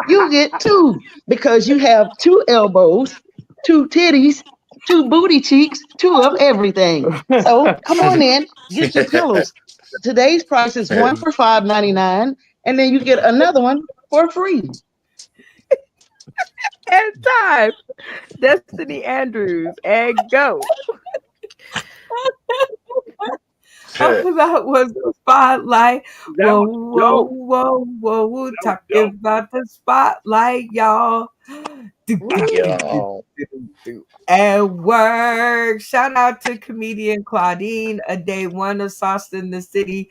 you get two because you have two elbows, two titties, two booty cheeks, two of everything. So come on in, get your pillows. Today's price is one for $5.99, and then you get another one for free. And time. Destiny Andrews, and go. Oh, that was the spotlight. Whoa, whoa, whoa, whoa. Talking about the spotlight, y'all. And work. Shout out to comedian Claudine, a day one of Sauce in the City.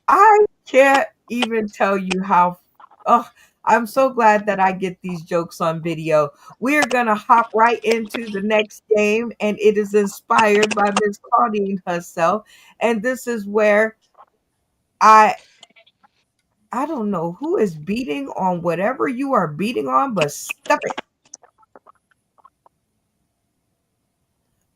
I can't even tell you how. Oh, I'm so glad that I get these jokes on video. We're going to hop right into the next game, and it is inspired by Miss Claudine herself. And this is where I don't know who is beating on whatever you are beating on, but stop it.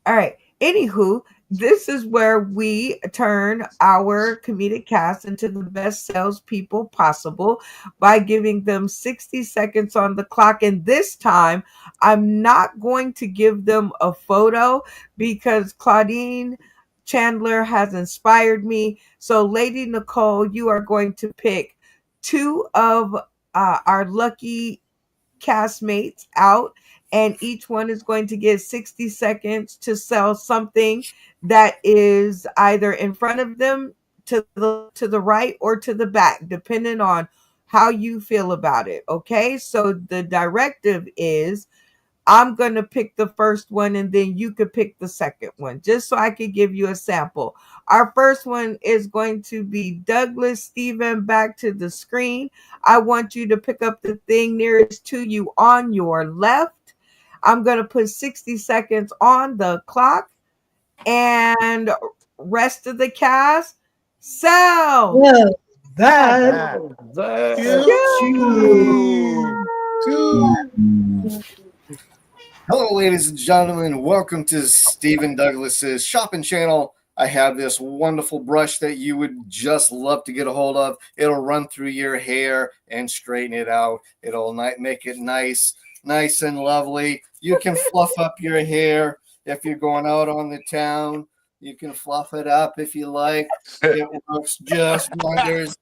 All right. Anywho, this is where we turn our comedic cast into the best salespeople possible by giving them 60 seconds on the clock. And this time, I'm not going to give them a photo because Claudine Chandler has inspired me. So, Lady Nicole, you are going to pick two of our lucky castmates out, and each one is going to get 60 seconds to sell something that is either in front of them, to the right, or to the back, depending on how you feel about it. Okay, so the directive is I'm going to pick the first one and then you could pick the second one, just so I could give you a sample. Our first one is going to be Douglas Stephen. Back to the screen. I want you to pick up the thing nearest to you on your left. I'm going to put 60 seconds on the clock, and rest of the cast, sell. Yeah, that. Hello, ladies and gentlemen. Welcome to Stephen Douglas's shopping channel. I have this wonderful brush that you would just love to get a hold of. It'll run through your hair and straighten it out. It'll make it nice and lovely. You can fluff up your hair if you're going out on the town. You can fluff it up if you like. It works just wonders.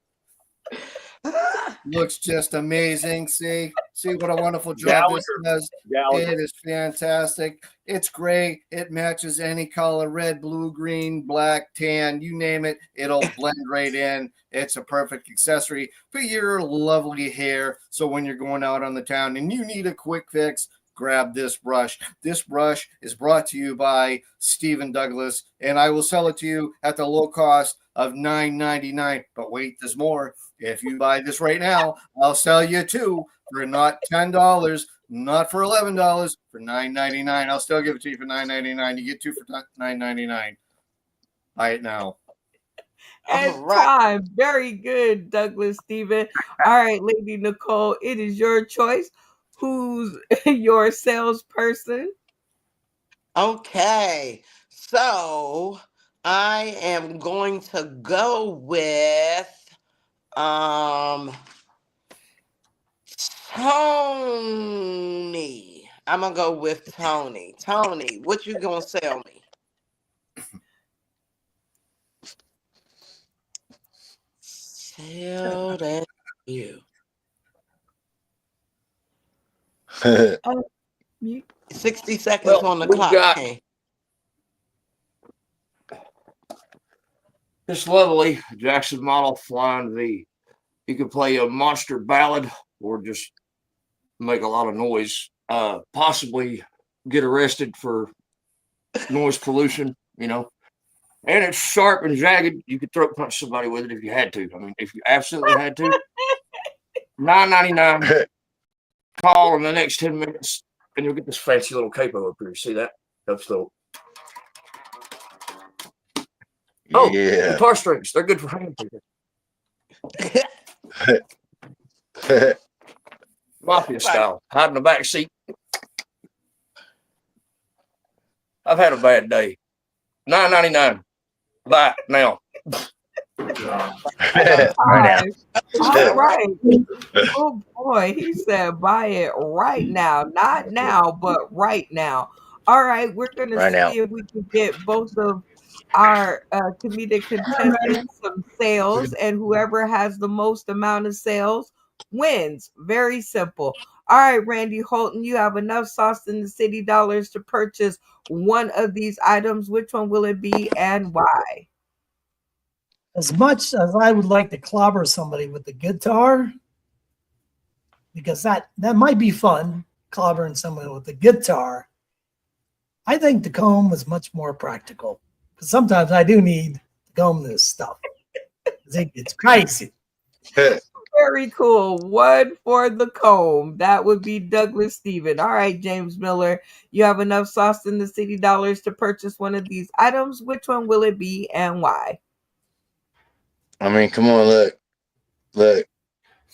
Looks just amazing. See what a wonderful job this does. It is fantastic. It's great. It matches any color: red, blue, green, black, tan, you name it. It'll blend right in. It's a perfect accessory for your lovely hair. So when you're going out on the town and you need a quick fix, grab this brush. This brush is brought to you by Stephen Douglas, and I will sell it to you at the low cost of $9.99. But wait, there's more. If you buy this right now, I'll sell you two for not $10, not for $11, for $9.99. I'll still give it to you for $9.99. You get two for $9.99. Buy it now. And time. Very good, Douglas Stephen. All right, Lady Nicole, it is your choice. Who's your salesperson? Okay, so I am going to go with Tony. I'm gonna go with Tony. Tony, what you gonna sell me? Sell that you. 60 seconds on the clock. Got this lovely Jackson Model Flying V. You can play a monster ballad or just make a lot of noise. Possibly get arrested for noise pollution, you know. And it's sharp and jagged. You could throat punch somebody with it if you had to. I mean, if you absolutely had to. $9.99. Call in the next 10 minutes, and you'll get this fancy little capo up here. See that? That's the. Oh, Yeah. guitar strings. They're good for hand picking. Mafia style. Hide in the back seat. I've had a bad day. $9.99. Buy it now. Right all right. Oh boy, he said buy it right now. Not now, but right now. All right, we're gonna Right see now. if we can get both of our comedic contestants some sales, and whoever has the most amount of sales wins. Very simple. All right, Randy Holton, you have enough sauce in the city dollars to purchase one of these items. Which one will it be and why? As much as I would like to clobber somebody with the guitar, because that might be fun, clobbering someone with the guitar, I think the comb is much more practical. Because sometimes I do need to comb this stuff. It's crazy. Very cool. One for the comb. That would be Douglas Stephen. All right, James Miller, you have enough sauce in the city dollars to purchase one of these items. Which one will it be and why? I mean, come on, look.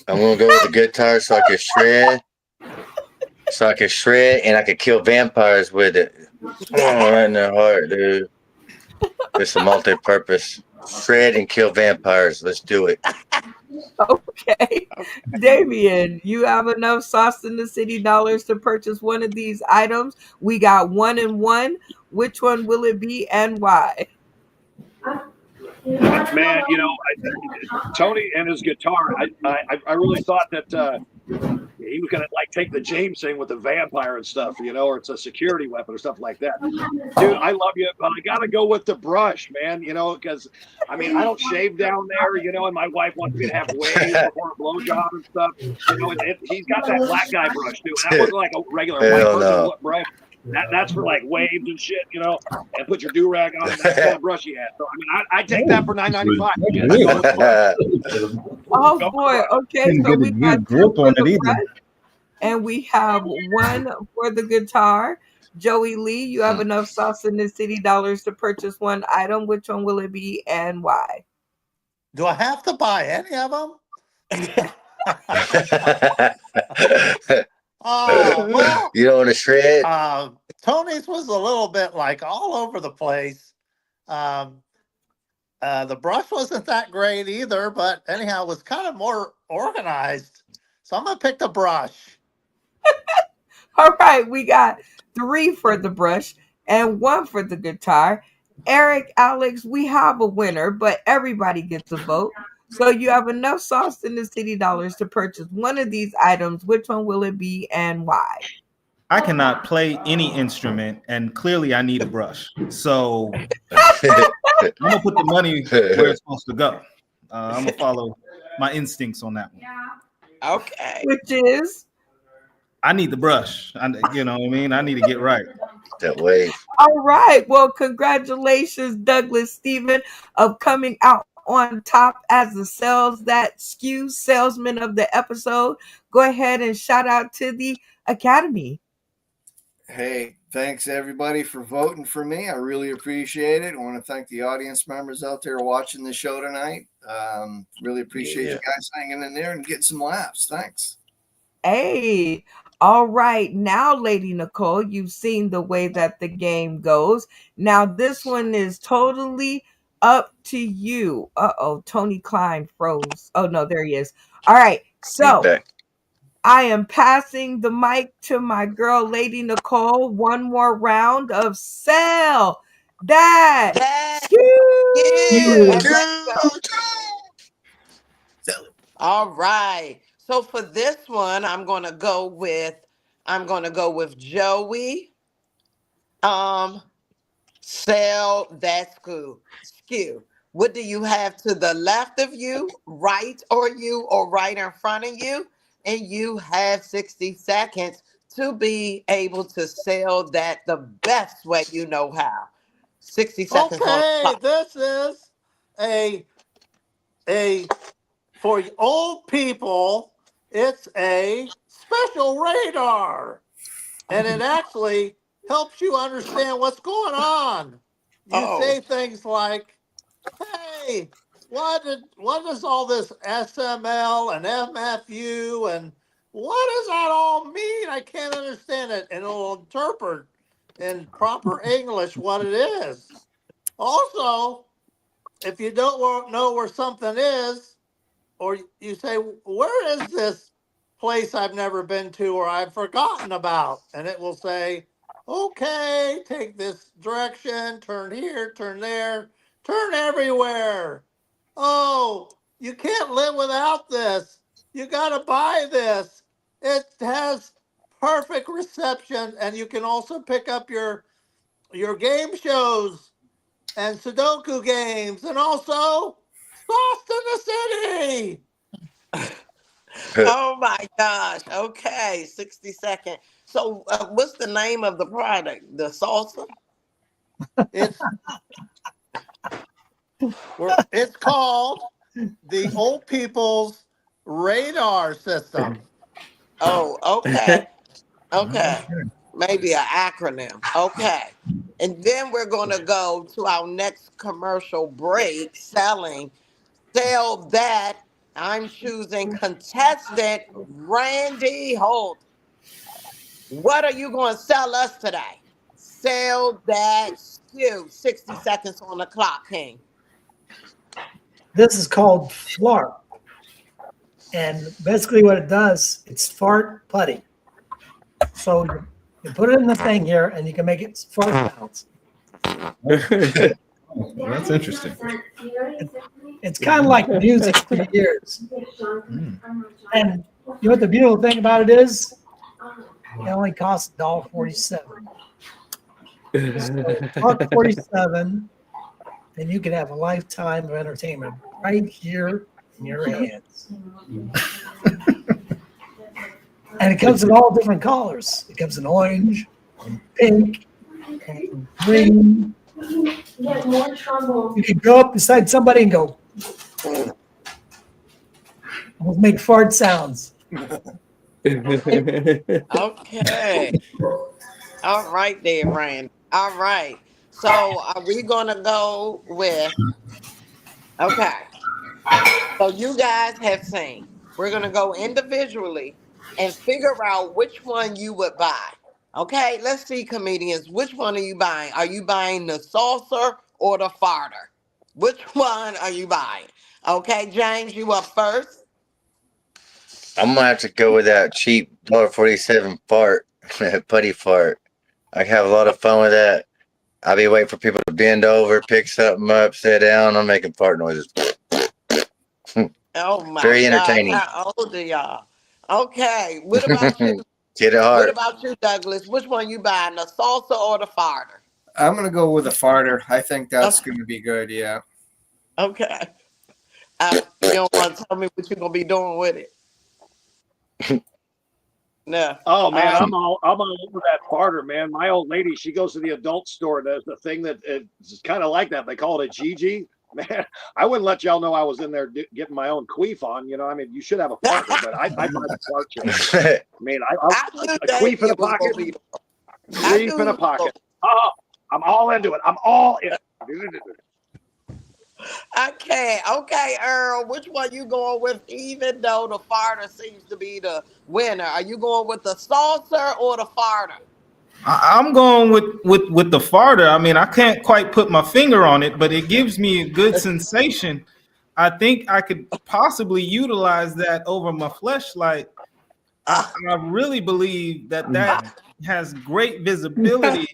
I'm gonna go with the guitar so I can shred, and I can kill vampires with it. Oh, right in their heart, dude. It's a multi-purpose. Shred and kill vampires. Let's do it. Okay. Damien, you have enough sauce in the city dollars to purchase one of these items. We got 1 and 1. Which one will it be and why? Man, you know, Tony and his guitar. I really thought that he was gonna like take the James thing with the vampire and stuff, you know, or it's a security weapon or stuff like that. Dude, I love you, but I gotta go with the brush, man. You know, because I mean, I don't shave down there, you know, and my wife wants me to have waves before a blowjob and stuff. You know, he's got that black guy brush too. And that wasn't like a regular white person brush. That's for like waves and shit, you know, and put your do-rag on. That's the kind of brush he had. So I mean, I take that for $9.95. Oh boy. Okay, so we got grip on it either. And we have 1 for the guitar. Joey Lee, you have enough sauce in the city dollars to purchase one item. Which one will it be and why? Do I have to buy any of them? Well, you don't want to shred? Tony's was a little bit like all over the place. The brush wasn't that great either, but anyhow, it was kind of more organized. So I'm going to pick the brush. All right, we got 3 for the brush and 1 for the guitar. Eric, Alex, we have a winner, but everybody gets a vote. So you have enough sauce in the city dollars to purchase one of these items. Which one will it be and why? I cannot play any instrument, and clearly I need a brush. So I'm gonna put the money where it's supposed to go. I'm gonna follow my instincts on that one. Okay. Which is? I need the brush. You know what I mean? I need to get right. That wave. All right. Well, congratulations, Douglas Stephen, of coming out on top as the Sales That Skew salesman of the episode. Go ahead and shout out to the Academy. Hey, thanks everybody for voting for me. I really appreciate it. I want to thank the audience members out there watching the show tonight. Really appreciate you guys hanging in there and getting some laughs. Thanks. Hey, all right. Now, Lady Nicole, you've seen the way that the game goes. Now, this one is totally up to you. Uh-oh, Tony Klein froze. Oh, no, there he is. All right. So I am passing the mic to my girl, Lady Nicole. One more round of Sell That Skew. And let's go. All right. So for this one, I'm gonna go with Joey. Sell that skew. What do you have to the left of you, right or right in front of you? And you have 60 seconds to be able to sell that the best way you know how. 60 seconds. Okay, this is a for old people, it's a special radar. And it actually helps you understand what's going on. You say things like, hey, what does all this SML and MFU and what does that all mean? I can't understand it. And it'll interpret in proper English what it is. Also, if you don't know where something is, or you say, where is this place I've never been to or I've forgotten about? And it will say, okay, take this direction, turn here, turn there, turn everywhere. Oh, you can't live without this. You got to buy this. It has perfect reception, and you can also pick up your game shows and Sudoku games, and also Sauce in the City. Oh my gosh. Okay, 60 seconds. So what's the name of the product? The salsa? It's called the Old People's Radar System. Oh, okay. Okay. Maybe an acronym. Okay. And then we're going to go to our next commercial break, Sell That. I'm choosing contestant Randy Holt. What are you going to sell us today? Sell that skew. 60 seconds on the clock, King. This is called Flarp. And basically what it does, it's fart putty. So you put it in the thing here and you can make it fart sounds. That's interesting. It's kind of like music to your ears. And you know what the beautiful thing about it is? It only costs $1.47. $1.47, and you can have a lifetime of entertainment right here in your hands. And it comes in all different colors. It comes in orange, and pink, and green. You can go up beside somebody and go, we'll make fart sounds. Okay. All right there, Rand. All right. So are we going to go with, okay. So you guys have seen. We're going to go individually and figure out which one you would buy. Okay, let's see, comedians. Which one are you buying? Are you buying the saucer or the farter? Which one are you buying? Okay, James, you up first. I'm gonna have to go with that cheap $1.47 fart, putty fart. I have a lot of fun with that. I'll be waiting for people to bend over, pick something up, sit down. I'm making fart noises. Oh my Very entertaining. God, how old are y'all? Okay, what about you? Get it What hard. about you, Douglas? Which one you buying, the salsa or the farter? I'm going to go with a farter. I think that's going to be good. Yeah. Okay. You don't want to tell me what you're going to be doing with it. No. Oh man, I'm all over that farter, man. My old lady, she goes to the adult store. There's the thing that it's kind of like that. They call it a Gigi. Man, I wouldn't let y'all know I was in there getting my own queef on. You know, I mean, you should have a partner, but I buy the fart chair. I mean, I a knew queef in a David was pocket, gonna be. queef in a pocket. Oh, I'm all into it. I'm all in. Okay, okay, Earl. Which one you going with? Even though the farter seems to be the winner, are you going with the saucer or the farter? I'm going with the farter. I mean, I can't quite put my finger on it, but it gives me a good sensation. I think I could possibly utilize that over my fleshlight. I really believe that has great visibility.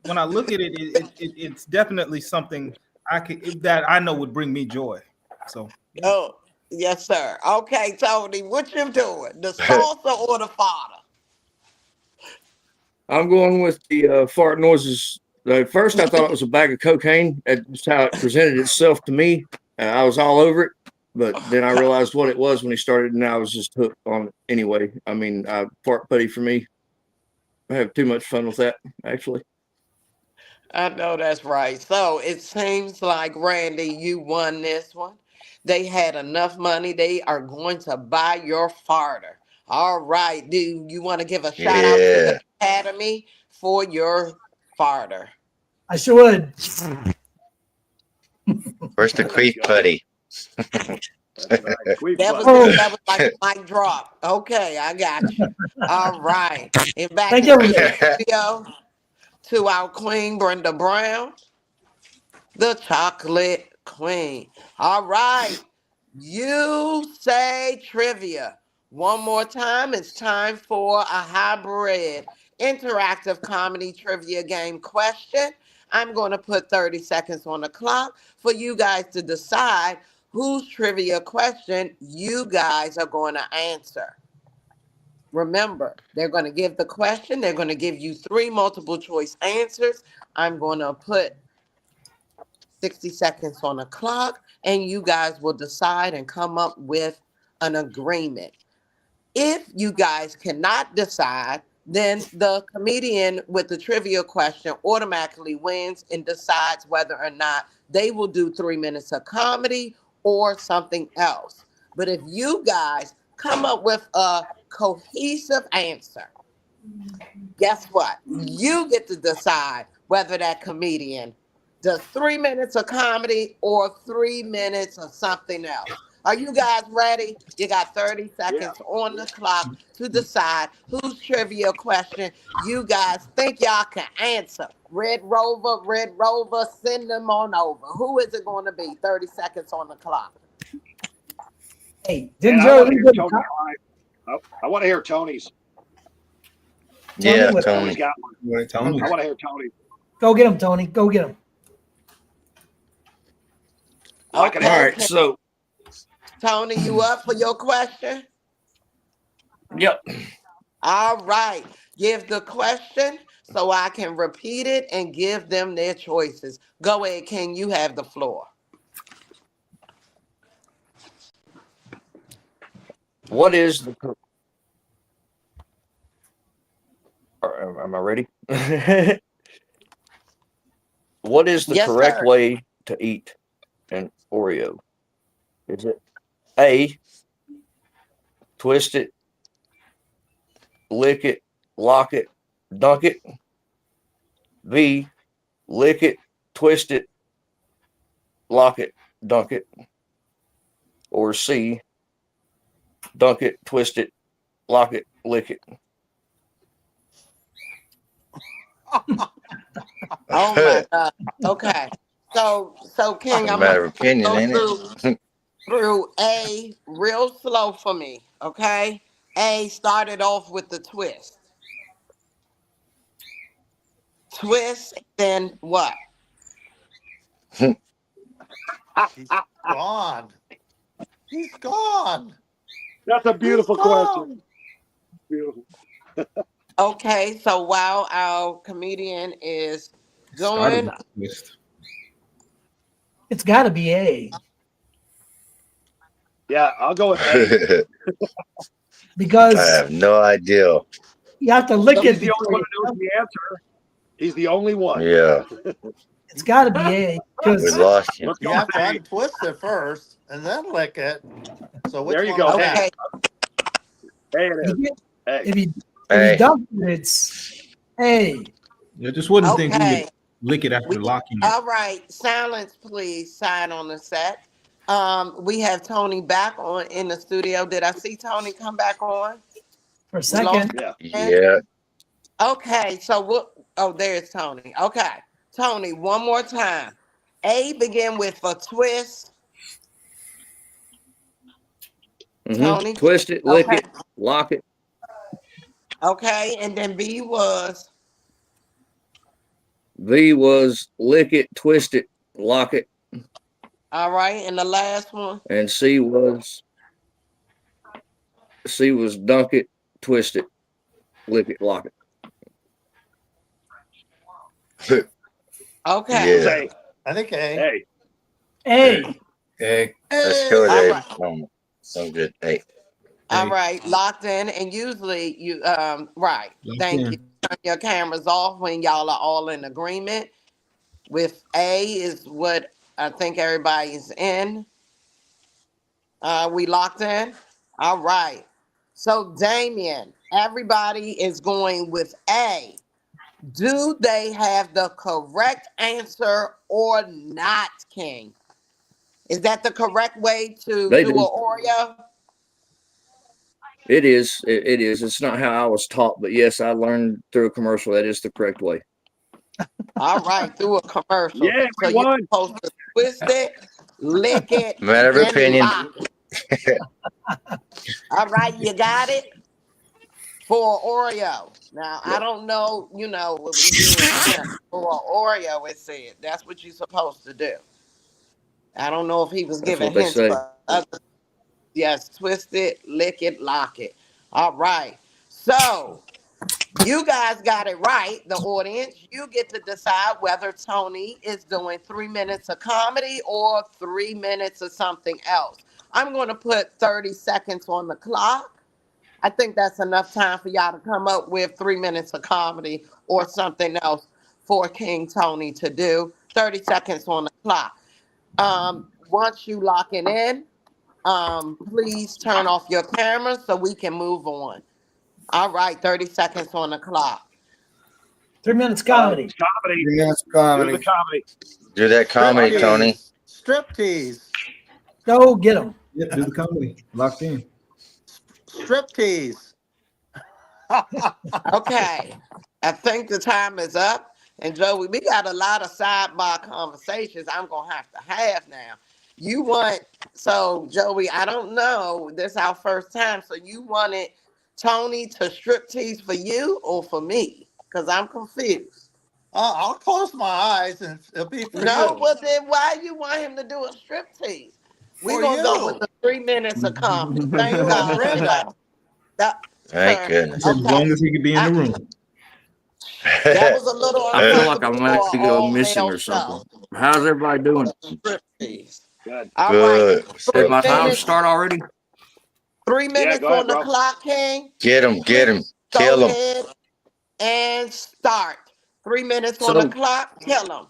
When I look at it, it's definitely something that I know would bring me joy. So. Oh, yes, sir. Okay, Tony, what you doing? The salsa or the farter? I'm going with the fart noises. At first, I thought it was a bag of cocaine. That's how it presented itself to me. I was all over it, but then I realized what it was when he started, and I was just hooked on it anyway. I mean, fart putty for me. I have too much fun with that, actually. I know that's right. So it seems like, Randy, you won this one. They had enough money. They are going to buy your farter. All right. Do you want to give a shout out to the Academy for your farter? I sure would. Where's the queef putty? That was like a mic drop. Okay, I got you. All right. And back Thank to you. the studio to our queen, Brenda Brown, the chocolate queen. All right. You say trivia. One more time. It's time for a hybrid interactive comedy trivia game question. I'm going to put 30 seconds on the clock for you guys to decide whose trivia question you guys are going to answer. Remember, they're going to give the question. They're going to give you 3 multiple choice answers. I'm going to put 60 seconds on the clock, and you guys will decide and come up with an agreement. If you guys cannot decide, then the comedian with the trivia question automatically wins and decides whether or not they will do 3 minutes of comedy or something else. But if you guys come up with a cohesive answer, guess what? You get to decide whether that comedian does 3 minutes of comedy or 3 minutes of something else. Are you guys ready? You got 30 seconds on the clock to decide whose trivia question you guys think y'all can answer. Red Rover, send them on over. Who is it going to be? 30 seconds on the clock. Hey, And didn't I want Joe? to hear Tony. I want to hear Tony's. Yeah, with- Tony. Tony's got one. Tony. I want to hear Tony. Go get him, Tony. Go get him. Okay. All right, so Tony, you up for your question? yep. All right. Give the question so I can repeat it and give them their choices. Go ahead, King. You have the floor. What is the? Am I ready? What is the Yes, correct sir. way to eat an Oreo? Is it A, twist it, lick it, lock it, dunk it? B, lick it, twist it, lock it, dunk it? Or C, dunk it, twist it, lock it, lick it? Oh my God. Okay. So King, I'm Matter gonna of opinion, go ain't it? through A real slow for me. Okay. A started off with the twist. Twist, then what? He's gone. He's gone. That's a beautiful He's question. gone. Beautiful. Okay, so while our comedian is Started doing, with a twist. It's got to be A. Yeah, I'll go with A. because I have no idea. you have to lick He's it the only before one you who knows the answer. He's the only one. Yeah, It's got to be A. we Because lost you. Let's You go have to with A. untwist it first and then lick it. So which There you one go. was Okay. that? Hey, it is. Hey. if you Hey, dump it, it's A. Yeah, just wouldn't think we Okay. would lick it after locking it. All right. Silence, please. Sign on the set. We have Tony back on in the studio. Did I see Tony come back on? For a We lost second. Yeah. him? yeah. Okay. So what? Oh, there's Tony. Okay. Tony, one more time. A begin with a twist. Tony. Twist it, lick Okay. it, lock it. Okay. And then B was. V was lick it, twist it, lock it. All right. And the last one. And C was dunk it, twist it, lick it, lock it. Okay. Yeah. Hey, I think A. hey. A. Hey, let's go with All A. right. So good. Hey. All right, locked in, and usually you right. Locked Thank in. you. Turn your cameras off when y'all are all in agreement. With A is what I think everybody's in. We locked in. All right. So Damien, everybody is going with A. Do they have the correct answer or not, King? Is that the correct way to They do do. an Oreo? It is. It is. It's not how I was taught, but yes, I learned through a commercial that is the correct way. All right, through a commercial. Yeah, So we you're won. supposed to twist it, lick it, Matter of and opinion. lock it. All right, you got it for Oreo. Now I don't know, what we do for Oreo. It said that's what you're supposed to do. I don't know if he was That's giving what they hints, say. but yes, twist it, lick it, lock it. All right. So you guys got it right, the audience. You get to decide whether Tony is doing 3 minutes of comedy or 3 minutes of something else. I'm going to put 30 seconds on the clock. I think that's enough time for y'all to come up with 3 minutes of comedy or something else for King Tony to do. 30 seconds on the clock. Once you lock it in, please turn off your camera so we can move on. All right, 30 seconds on the clock. 3 minutes comedy. Comedy. 3 minutes Do comedy. the comedy. Do that comedy, Tony. Striptease. Go get them. Yep, do the comedy. Locked in. Striptease. Okay, I think the time is up. And Joey, we got a lot of sidebar conversations I'm going to have now. You want, so Joey, I don't know, this is our first time, so you wanted Tony to striptease for you or for me? Because I'm confused. I'll close my eyes and it'll be for No, you. but then why you want him to do a striptease? We're For going to go you. with the 3 minutes of comedy. For Thank you God and for Brenda. that. Thank goodness. As long as he could be in the room. That was a little I feel like I uncomfortable might for an go missing all-male or something. show. How's everybody doing? Striptease. Good. All Good. right. Did my time minutes. start already? 3 minutes go ahead, on the bro. clock, King. Get him. Get him. Kill Go him. ahead and start. 3 minutes on So- the clock. Kill him.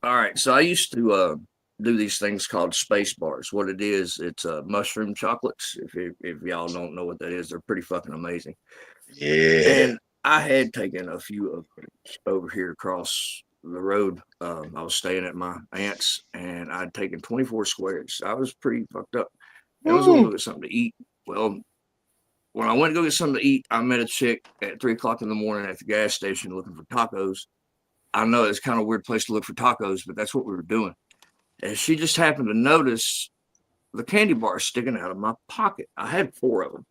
All right. So I used to do these things called space bars. What it is, it's mushroom chocolates. If y'all don't know what that is, they're pretty fucking amazing. Yeah. And I had taken a few of them over here across the road. I was staying at my aunt's, and I'd taken 24 squares. I was pretty fucked up. I was going to go get something to eat. Well, when I went to go get something to eat, I met a chick at 3 o'clock in the morning at the gas station looking for tacos. I know it's kind of a weird place to look for tacos, but that's what we were doing. And she just happened to notice the candy bar sticking out of my pocket. I had 4 of them.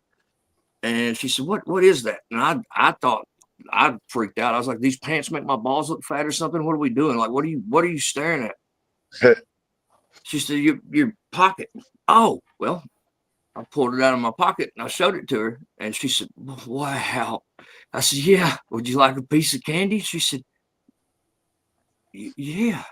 And she said, what is that? And I thought, I freaked out. I was like, these pants make my balls look fat or something? What are we doing? Like, what are you staring at? She said, your pocket. Oh, well, I pulled it out of my pocket and I showed it to her. And she said, wow. I said, yeah. Would you like a piece of candy? She said, yeah.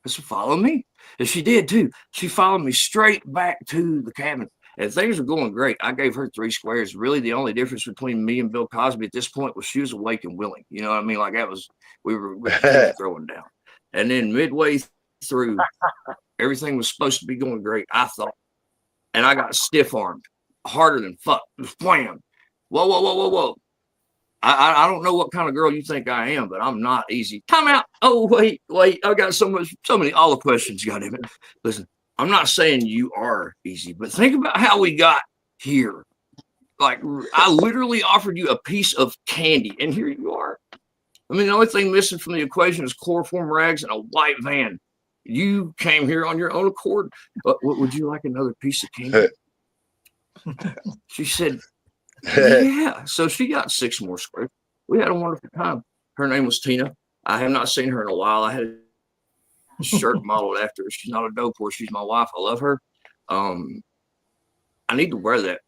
I said, follow me. And she did too. She followed me straight back to the cabin. And things were going great. I gave her 3 squares. Really, the only difference between me and Bill Cosby at this point was she was awake and willing. You know what I mean? Like that was we were throwing down. And then midway through, everything was supposed to be going great, I thought. And I got stiff armed, harder than fuck. Wham! Whoa. I don't know what kind of girl you think I am, but I'm not easy. Time out. Oh, wait. I got so many all the questions, goddamn it. Listen, I'm not saying you are easy, but think about how we got here. Like, I literally offered you a piece of candy, and here you are. I mean, the only thing missing from the equation is chloroform rags and a white van. You came here on your own accord. But would you like another piece of candy? She said, yeah. So she got 6 more squares. We had a wonderful time. Her name was Tina. I have not seen her in a while. I had a shirt modeled after her. She's not a dope horse. She's my wife. I love her. I need to wear that.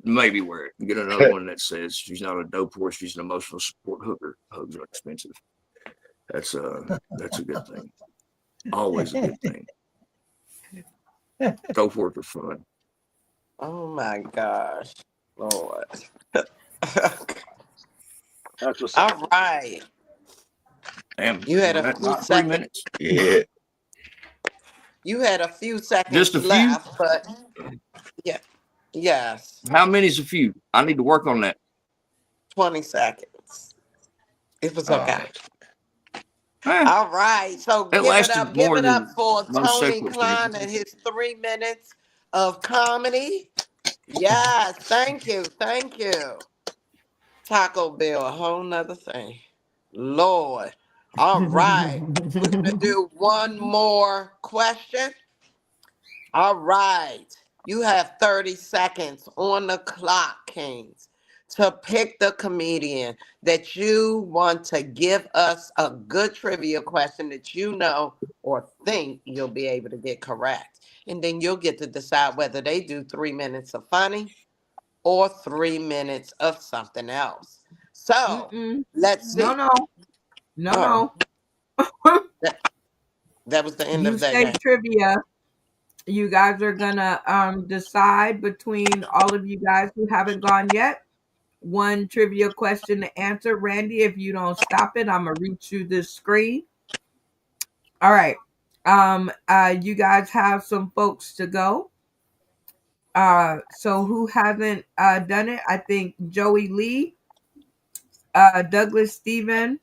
Maybe wear it and get another one that says she's not a dope horse. She's an emotional support hooker. Hugs are expensive. That's a good thing. Always a good thing. Dope horse are fun. Oh my gosh, Lord. That's what's All right. Damn, You had a that's few not 3 seconds. minutes. Yeah. You had a few seconds Just a few? left, but yeah, yes, How many's a few? I need to work on that. 20 seconds. It was okay. Eh, All right, so It lasted give more it up than for most Tony sequels Klein did. and his 3 minutes of comedy. Yes, thank you. Taco Bell, a whole nother thing. Lord. All right, we're gonna do one more question. All right, you have 30 seconds on the clock, Kings, to pick the comedian that you want to give us a good trivia question that you know or think you'll be able to get correct. And then you'll get to decide whether they do 3 minutes of funny or 3 minutes of something else. So let's see. No. That was the end You of that say game. trivia. You guys are gonna decide between all of you guys who haven't gone yet. One trivia question to answer. Randy, if you don't stop it, I'm gonna reach you this screen. All right. You guys have some folks to go. So who hasn't done it? I think Joey Lee, Douglas Stephen,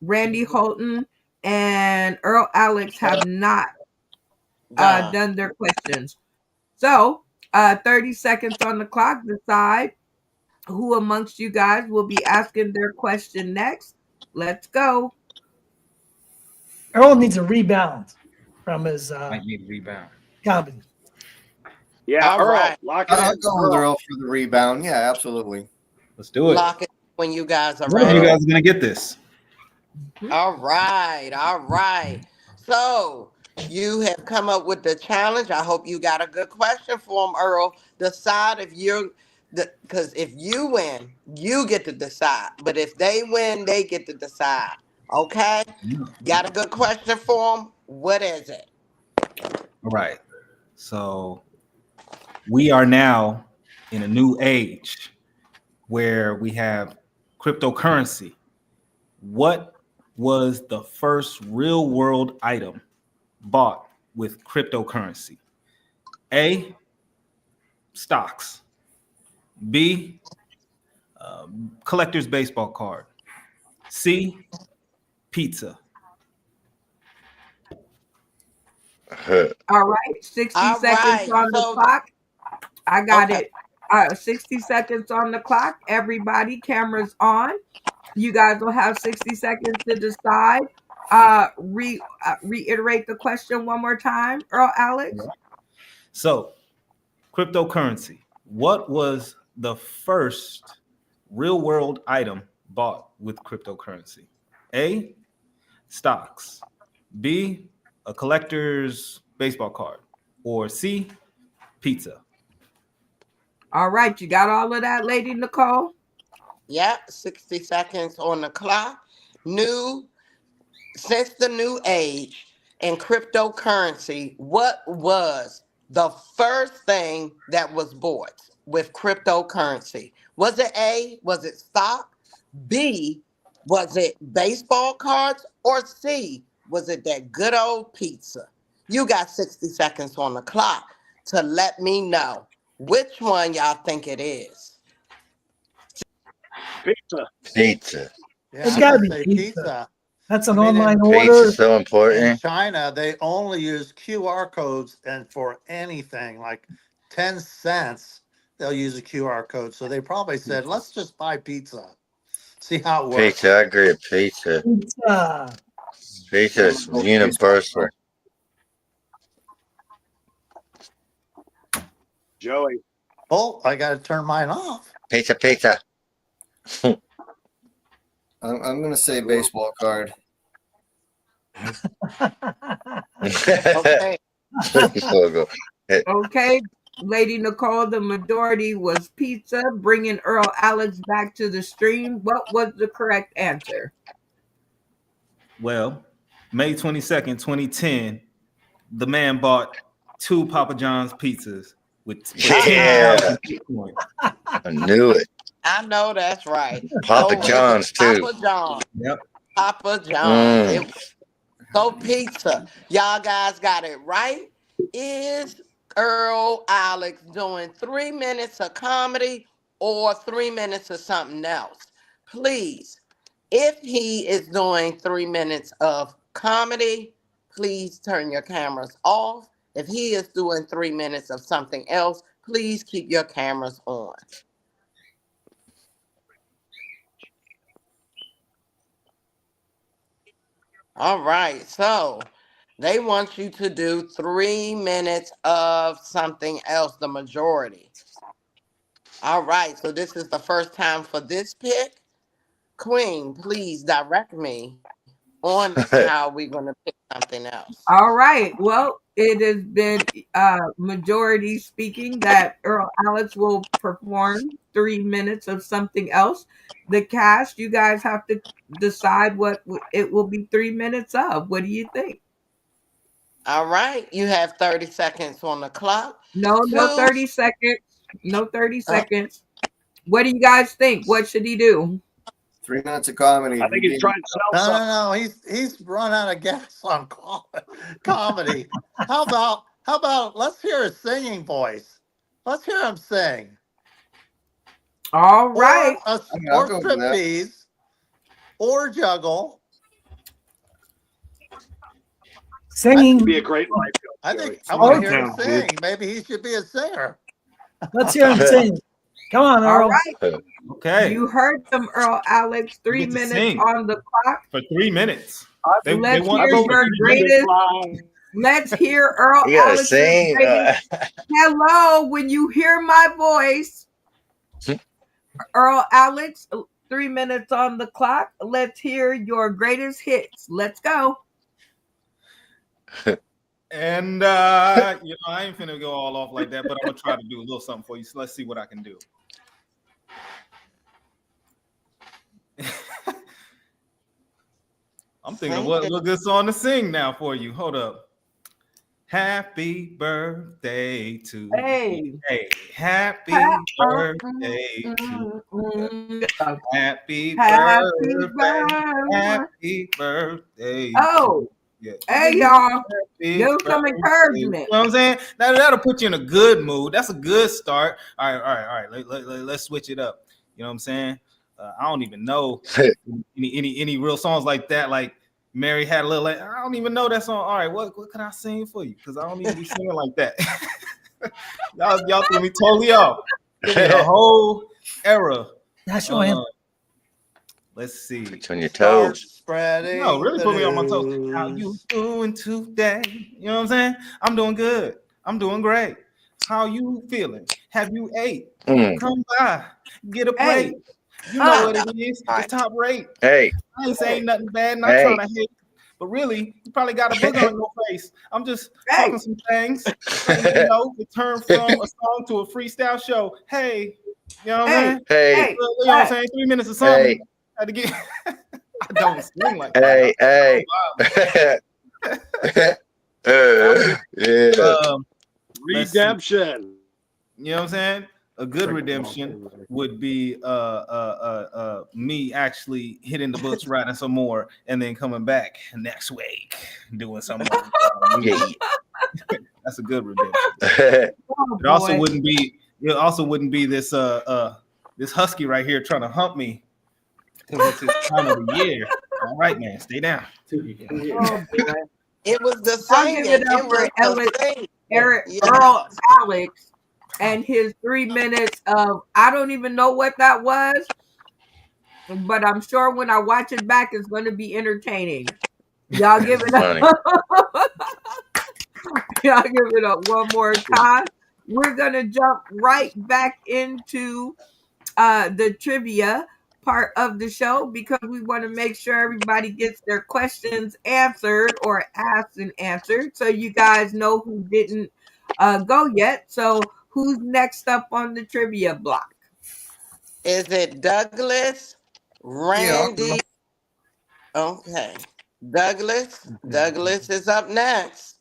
Randy Holton, and Earl Alex have not done their questions. So 30 seconds on the clock. Decide who amongst you guys will be asking their question next. Let's go. Earl needs a rebound from his Might need a rebound. comedy. Yeah, All Earl, right. lock it I'll in. go with Earl for the rebound. Yeah, absolutely. Let's do it. Lock it when you guys are One of you ready. guys are gonna get this. All right. So you have come up with the challenge. I hope you got a good question for them, Earl. Decide if you're because if you win, you get to decide. But if they win, they get to decide. Okay? Got a good question for them? What is it? All right. So we are now in a new age where we have cryptocurrency. What was the first real world item bought with cryptocurrency? A, stocks. B, collector's baseball card. C, pizza. All right, 60 All seconds right, on the so- clock. I got Okay. it. 60 seconds on the clock. Everybody, cameras on. You guys will have 60 seconds to decide. Reiterate the question one more time, Earl Alex. So, cryptocurrency. What was the first real world item bought with cryptocurrency? A, stocks. B, a collector's baseball card. Or C, pizza. All right, you got all of that, Lady Nicole? Yep, 60 seconds on the clock. Since the new age, in cryptocurrency, what was the first thing that was bought with cryptocurrency? Was it A, was it stock? B, was it baseball cards? Or C, was it that good old pizza? You got 60 seconds on the clock to let me know which one y'all think it is. Pizza. Pizza. Yeah, It's I'm gotta gonna be say pizza. That's an I mean, online Pizza's order. so in important. China, they only use QR codes, and for anything like 10 cents, they'll use a QR code. So they probably said, let's just buy pizza, see how it works. Pizza, I agree with pizza. Pizza. Pizza is universal. Joey. Oh, I got to turn mine off. Pizza, pizza. I'm going to say baseball card. Okay. Okay, Lady Nicole, the majority was pizza, bringing Earl Alex back to the stream. What was the correct answer? Well, May 22nd, 2010, the man bought 2 Papa John's pizzas with Yeah. 10,000 Bitcoin. I knew it. I know that's right. Papa So it was John's, too. Papa John. Yep. Papa John. Mm. So pizza. Y'all guys got it right. Is Earl Alex doing 3 minutes of comedy or 3 minutes of something else? Please, if he is doing 3 minutes of comedy, please turn your cameras off. If he is doing 3 minutes of something else, please keep your cameras on. All right, so they want you to do 3 minutes of something else, the majority. All right, so this is the first time for this pick. Queen, please direct me on how we're going to pick something else. All right. Well, it has been majority speaking that Earl Alex will perform 3 minutes of something else. The cast, you guys have to decide what it will be 3 minutes of. What do you think? All right, you have 30 seconds on the clock. No 30 seconds. No 30 seconds. What do you guys think? What should he do? 3 minutes of comedy. I think he's trying to sell something. No, he's run out of gas on comedy. How about let's hear his singing voice. Let's hear him sing. All right. Or I'll go with that. trapeze, or juggle. Singing. Be a great life coach. I think I Joey. want to hear him Sounds sing. good. Maybe he should be a singer. Let's hear him sing. Come on, All Earl. right. Okay. You heard them, Earl Alex. 3 get to minutes sing. on the clock. For 3 minutes. They Let's want hear us to your do greatest. Let's hear Earl You gotta Alex's sing. greatest. Hello, when you hear my voice, Earl Alex, 3 minutes on the clock. Let's hear your greatest hits. Let's go. And I ain't finna go all off like that, but I'm gonna try to do a little something for you. So let's see what I can do. I'm thinking what good song to sing now for you. Hold up. Happy birthday to you. Hey, happy birthday to you. Happy birthday. Happy birthday. Oh. Yeah. Hey, y'all. Give some encouragement. You know what I'm saying? That'll put you in a good mood. That's a good start. All right. Let's switch it up. You know what I'm saying? I don't even know any real songs like that. Like Mary Had a Little. I don't even know that song. All right, what can I sing for you? Because I don't even be singing like that. y'all threw me totally off. The whole era. National anthem. Let's see. It's on your toes. Spreading. No, really put me on my toes. How you doing today? You know what I'm saying? I'm doing good. I'm doing great. How you feeling? Have you ate? Come by. Get a plate. You know what it is. It's top rate. Hey. I ain't saying nothing bad, not trying to hate. But really, you probably got a booger on your face. I'm just talking some things. It turned from a song to a freestyle show. Hey, you know what I'm saying? Hey. You know what I'm saying? 3 minutes or something. Hey. Had to get. I don't sing like Hey, that. hey. Yeah. Let's see. Redemption. You know what I'm saying? A good redemption would be me actually hitting the books, writing some more, and then coming back next week doing some more. Yeah. That's a good redemption. Oh, It also boy. wouldn't be. It also wouldn't be this this husky right here trying to hump me because it's his time of the year. All right, man, stay down. Oh, boy. It was the I'll singing. give it up It for was Alex, the singing. Earl Yeah. Alex and his 3 minutes of I don't even know what that was, but I'm sure when I watch it back, it's going to be entertaining. Y'all give it Funny. up. Y'all give it up one more time. We're going to jump right back into the trivia part of the show because we want to make sure everybody gets their questions answered or asked and answered. So you guys know who didn't go yet. So who's next up on the trivia block? Is it Douglas? Yeah. Randy? Okay. Douglas is up next.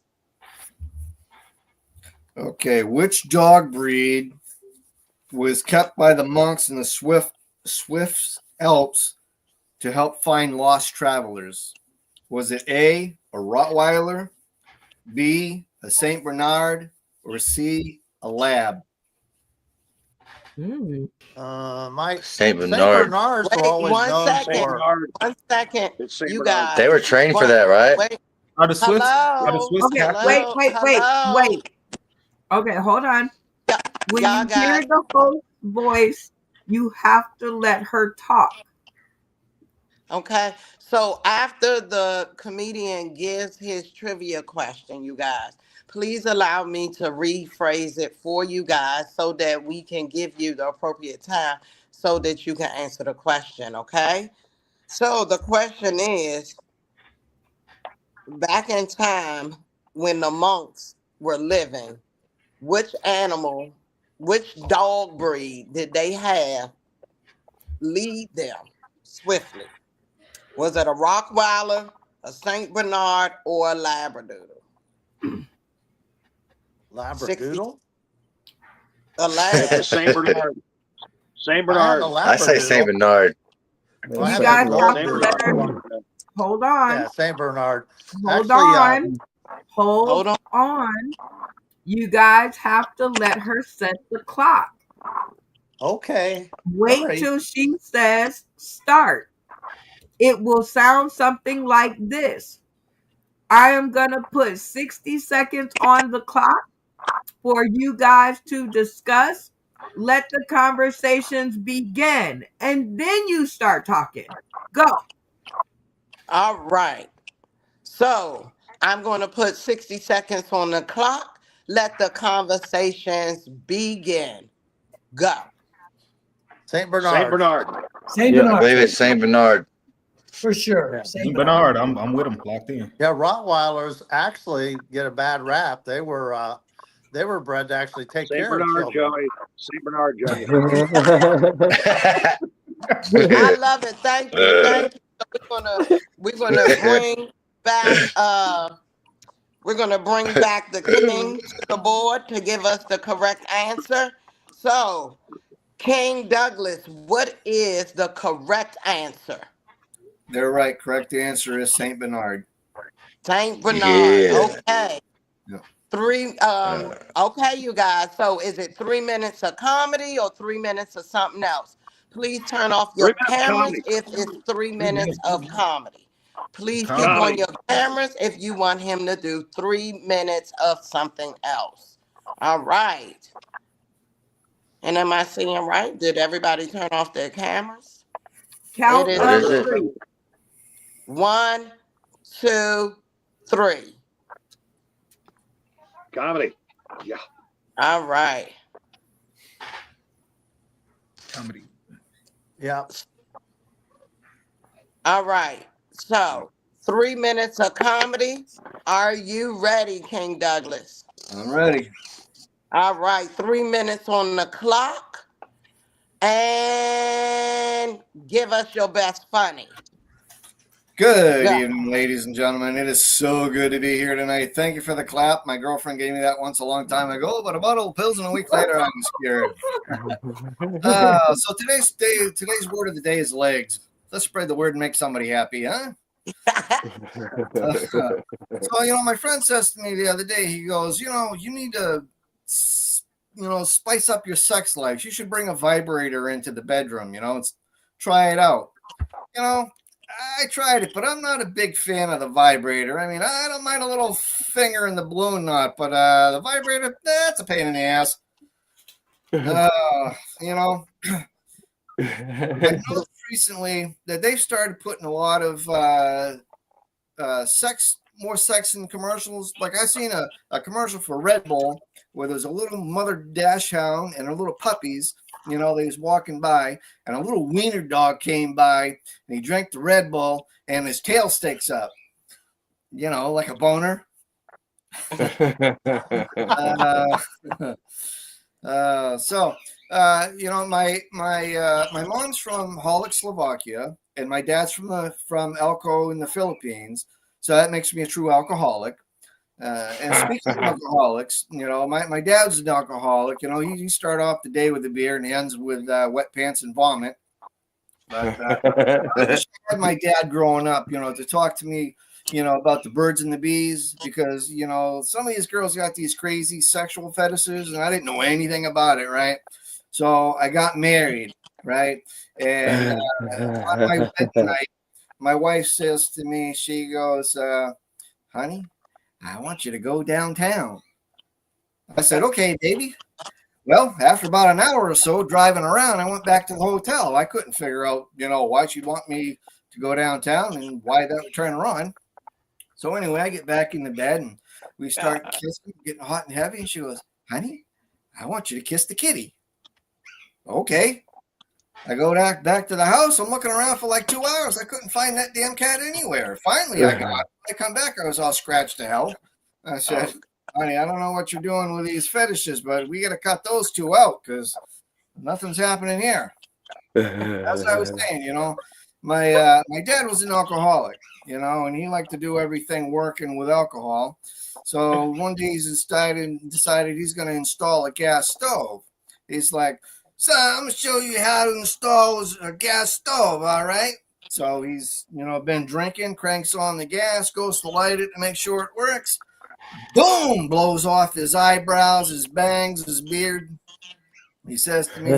Okay, which dog breed was kept by the monks in the Swiss Alps to help find lost travelers? Was it A, a Rottweiler, B, a Saint Bernard, or C, a Lab? My Saint Saint Bernard. Bernards were Wait, always one known second. for. One second. It's Saint You Bernard. guys. They were trained for One- that, right? Wait. Are the Swiss? Are the Hello. Swiss Okay, captive? wait. Okay, hold on. When Y'all you hear guys. the host voice, you have to let her talk. Okay. So after the comedian gives his trivia question, you guys, please allow me to rephrase it for you guys so that we can give you the appropriate time so that you can answer the question. Okay. So the question is, back in time when the monks were living, which dog breed did they have lead them swiftly? Was it a Rottweiler, a Saint Bernard, or a Labradoodle? Labradoodle? A It's a lab. Saint Bernard. Saint I had Bernard. a I say Saint Labradoodle. Bernard. Well, I You had guys a have Saint to Labradoodle. let her. Bernard. Hold on. Yeah, Saint Bernard. Hold Actually, on. Hold Hold on. on. You guys have to let her set the clock. okay. Wait Sorry. till she says start. It will sound something like this. I am going to put 60 seconds on the clock for you guys to discuss. Let the conversations begin. And then you start talking. Go. All right. So I'm going to put 60 seconds on the clock. Let the conversations begin. Go. Saint Saint Bernard. Bernard. Saint I Bernard, believe it's Saint Bernard. for sure. Yeah. Saint Saint Bernard. Bernard, I'm with him, locked in. Yeah, Rottweilers actually get a bad rap. They were bred to actually take Saint care of Bernard, children. Joey. Saint Bernard, Joey. I love it. Thank you. Thank you. So we're gonna bring back the king to the board to give us the correct answer. So, King Douglas, what is the correct answer? They're right. Correct answer is Saint Bernard. Saint Bernard. Yeah. Okay. Yeah. Okay, you guys. So is it 3 minutes of comedy or 3 minutes of something else? Please turn off your 3 minutes cameras comedy. if it's 3 minutes of comedy. Please keep Comedy. on your cameras if you want him to do 3 minutes of something else. All right. And am I seeing right? Did everybody turn off their cameras? Count It What of is it? 3. 1, 2, 3. Comedy. Yeah. All right. Comedy. Yeah. All right. So 3 minutes of comedy. Are you ready, King Douglas? I'm ready. All right. 3 minutes on the clock. And give us your best funny. Good Yeah. evening, ladies and gentlemen. It is so good to be here tonight. Thank you for the clap. My girlfriend gave me that once a long time ago, but a bottle of pills and a week later, I'm scared. So today's word of the day is legs. Let's spread the word and make somebody happy, huh? So, my friend says to me the other day, he goes, you need to, spice up your sex life. You should bring a vibrator into the bedroom, try it out. I tried it, but I'm not a big fan of the vibrator. I mean, I don't mind a little finger in the balloon knot, but the vibrator, that's a pain in the ass. I noticed recently that they've started putting a lot of more sex in commercials. Like I seen a commercial for Red Bull where there's a little mother dash hound and her little puppies. They was walking by, and a little wiener dog came by, and he drank the Red Bull, and his tail sticks up, like a boner. My mom's from Halik, Slovakia, and my dad's from Elko in the Philippines, so that makes me a true alcoholic. And speaking of alcoholics, my dad's an alcoholic. He start off the day with a beer and he ends with wet pants and vomit. But I wish I had my dad growing up, to talk to me, about the birds and the bees, because some of these girls got these crazy sexual fetishes, and I didn't know anything about it, right? So I got married, right? And on my wedding night, my wife says to me, she goes, "Honey, I want you to go downtown." I said, "Okay, baby." Well, after about an hour or so driving around, I went back to the hotel. I couldn't figure out, why she'd want me to go downtown and why that would turn her on. So anyway, I get back in the bed and we start kissing, getting hot and heavy. And she goes, "Honey, I want you to kiss the kitty." Okay. I go back to the house. I'm looking around for like 2 hours. I couldn't find that damn cat anywhere. Finally, I got it. I come back. I was all scratched to hell. I said, "Honey, I don't know what you're doing with these fetishes, but we got to cut those two out because nothing's happening here." That's what I was saying. My dad was an alcoholic, and he liked to do everything working with alcohol. So one day he's decided he's going to install a gas stove. He's like, "Son, I'm going to show you how to install a gas stove, all right?" So he's, been drinking, cranks on the gas, goes to light it to make sure it works. Boom! Blows off his eyebrows, his bangs, his beard. He says to me,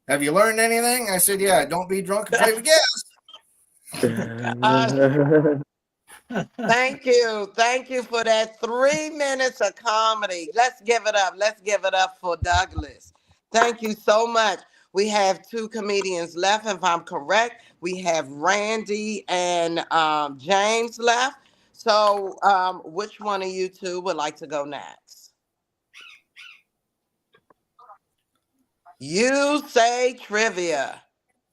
"Have you learned anything?" I said, "Yeah, don't be drunk and play with gas." Thank you for that 3 minutes of comedy. Let's give it up. Let's give it up for Douglas. Thank you so much. We have 2 comedians left, if I'm correct. We have Randy and James left. So which one of you 2 would like to go next? You say trivia.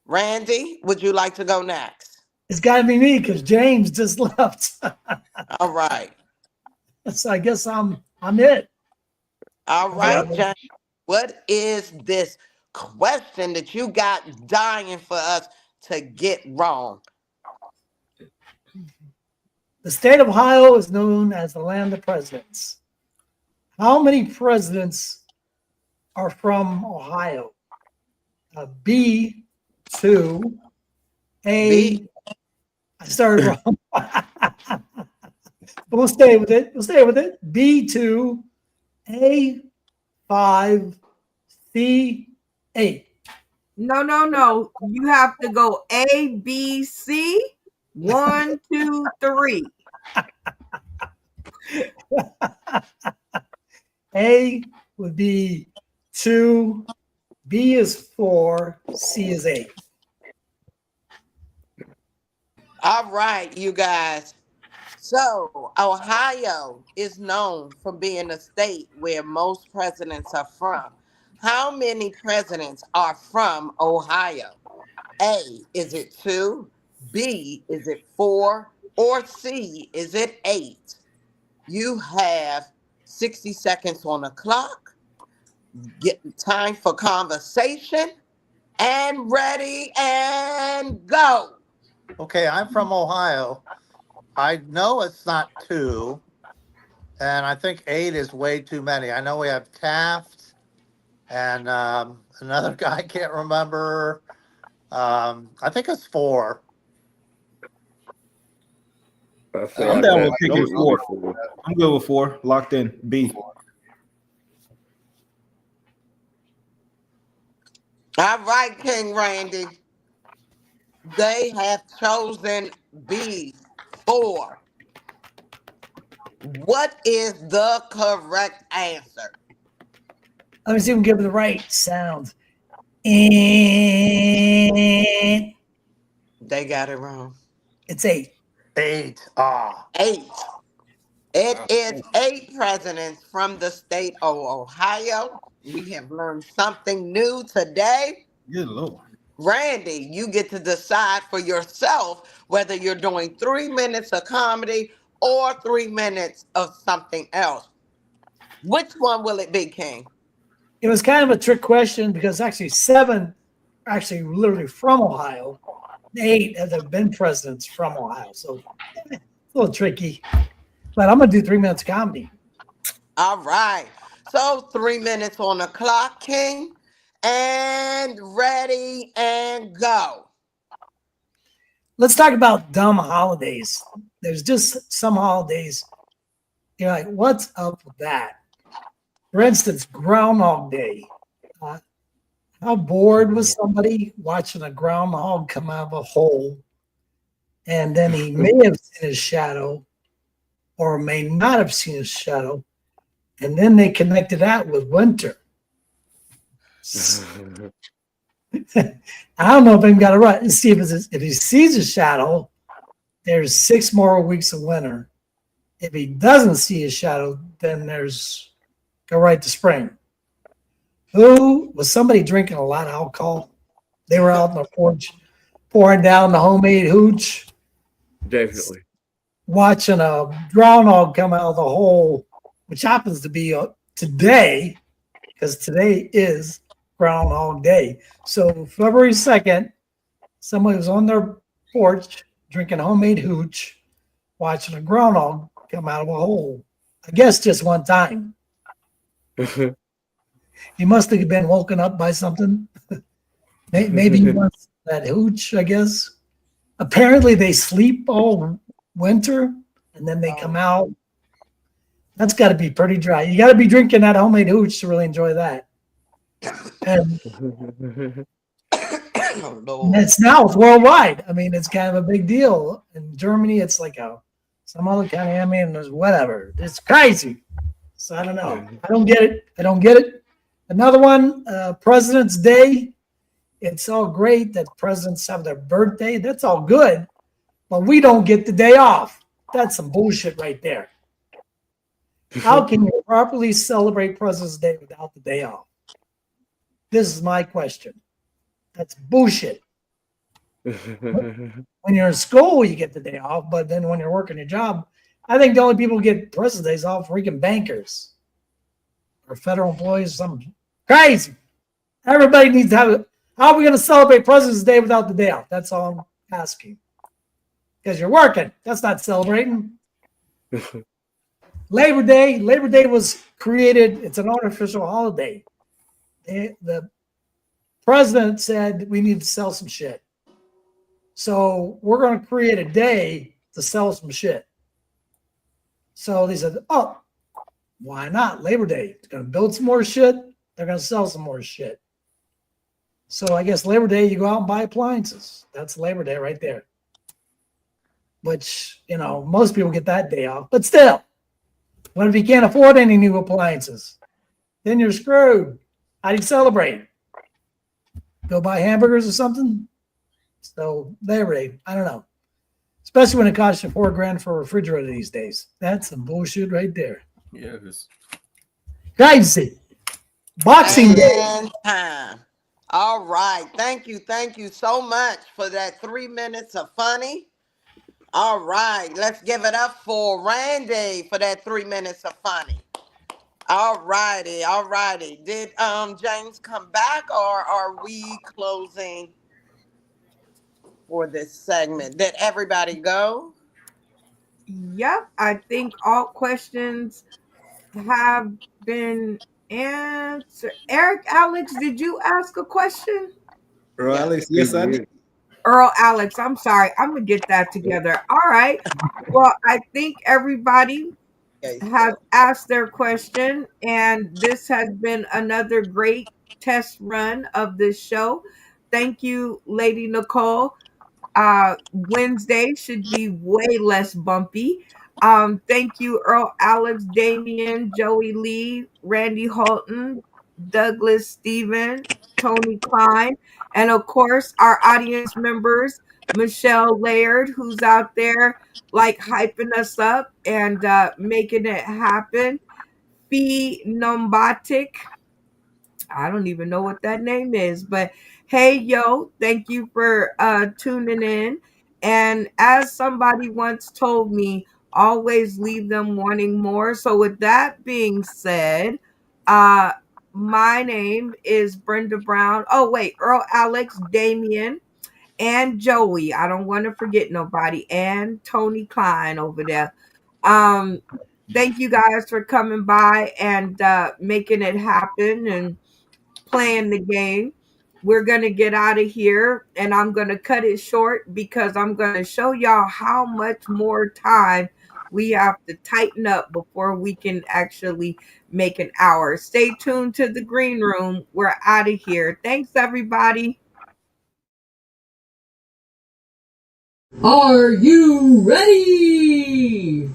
Randy, would you like to go next? It's got to be me because James just left. All right. So I guess I'm it. All right, James. What is this question that you got dying for us to get wrong? The state of Ohio is known as the land of presidents. How many presidents are from Ohio? B, 2. A, B. I started wrong. But we'll stay with it. B, 2. A, 5. C, 8. No. You have to go A, B, C. 1, 2, 3. A would be 2. B is 4. C is 8. All right, you guys. So Ohio is known for being a state where most presidents are from. How many presidents are from Ohio? A, is it 2? B, is it 4? Or C, is it 8? You have 60 seconds on the clock. Get time for conversation. And ready and go. Okay, I'm from Ohio. I know it's not 2, and I think 8 is way too many. I know we have Taft and another guy I can't remember. I think it's 4. I feel I'm like down that with picking would be 4. 4. I'm good with 4. Locked in. B. All right, King Randy. They have chosen B, 4. What is the correct answer? Let me see if we can give it the right sound. And They got it wrong. it's 8. 8. 8. It is 8 presidents from the state of Ohio. We have learned something new today. Good Lord. Randy, you get to decide for yourself whether you're doing 3 minutes of comedy or 3 minutes of something else. Which one will it be, King? It was kind of a trick question because actually 7 are actually literally from Ohio. 8 have been presidents from Ohio. So a little tricky. But I'm going to do 3 minutes of comedy. All right. So 3 minutes on the clock, King. And ready and go. Let's talk about dumb holidays. There's just some holidays. You're like, what's up with that? For instance, Groundhog Day. How bored was somebody watching a groundhog come out of a hole, and then he may have seen his shadow or may not have seen his shadow, and then they connected that with winter. I don't know if I got it right. Let's see if he sees a shadow, there's 6 more weeks of winter. If he doesn't see a shadow, then go right to spring. Who was somebody drinking a lot of alcohol? They were out on the porch pouring down the homemade hooch, Definitely. watching a groundhog come out of the hole, which happens to be today, because today is Groundhog Day. So February 2nd, somebody was on their porch drinking homemade hooch, watching a groundhog come out of a hole. I guess just one time. He must have been woken up by something. Maybe he wants that hooch, I guess. Apparently they sleep all winter and then they come out. That's got to be pretty dry. You got to be drinking that homemade hooch to really enjoy that. And it's worldwide. I mean, it's kind of a big deal. In Germany, it's like some other kind of, there's whatever. It's crazy. So I don't know. I don't get it. Another one, President's Day. It's all great that presidents have their birthday. That's all good. But we don't get the day off. That's some bullshit right there. How can you properly celebrate President's Day without the day off? This is my question. That's bullshit. When you're in school, you get the day off, but then when you're working your job, I think the only people who get President's Days off are freaking bankers or federal employees, something crazy. Everybody needs to have it. How are we going to celebrate President's Day without the day off? That's all I'm asking. Because you're working. That's not celebrating. Labor Day was created. It's an artificial holiday. The president said we need to sell some shit. So we're going to create a day to sell some shit. So they said, oh, why not? Labor Day. It's going to build some more shit. They're going to sell some more shit. So I guess Labor Day, you go out and buy appliances. That's Labor Day right there. Which, most people get that day off. But still, what if you can't afford any new appliances? Then you're screwed. How do you celebrate? Go buy hamburgers or something? So Labor Day, I don't know. Especially when it costs you $4,000 for a refrigerator these days. That's some bullshit right there. Yeah, it is. Crazy. Boxing Day. And time. All right. Thank you so much for that 3 minutes of funny. All right. Let's give it up for Randy for that 3 minutes of funny. All righty. Did James come back or are we closing? for this segment. Did everybody go? Yep, I think all questions have been answered. Eric, Alex, did you ask a question? Bro, Alex, yes, I did. Earl, Alex, I'm sorry. I'm going to get that together. All right. Well, I think everybody has asked their question, and this has been another great test run of this show. Thank you, Lady Nicole. Wednesday should be way less bumpy. Thank you, Earl, Alex, Damien, Joey Lee, Randy Holton, Douglas Stephen, Tony Klein, and of course our audience members, Michelle Laird, who's out there like hyping us up and making it happen. Fee Nombatic. I don't even know what that name is, but hey, yo, thank you for tuning in. And as somebody once told me, always leave them wanting more. So, with that being said, uh, my name is Brenda Brown. Oh, wait, Earl, Alex, Damien, and Joey. I don't want to forget nobody, and Tony Klein over there. Um, Thank you guys for coming by and making it happen and playing the game. We're going to get out of here and I'm going to cut it short because I'm going to show y'all how much more time we have to tighten up before we can actually make an hour. Stay tuned to the green room. We're out of here. Thanks, everybody. Are you ready?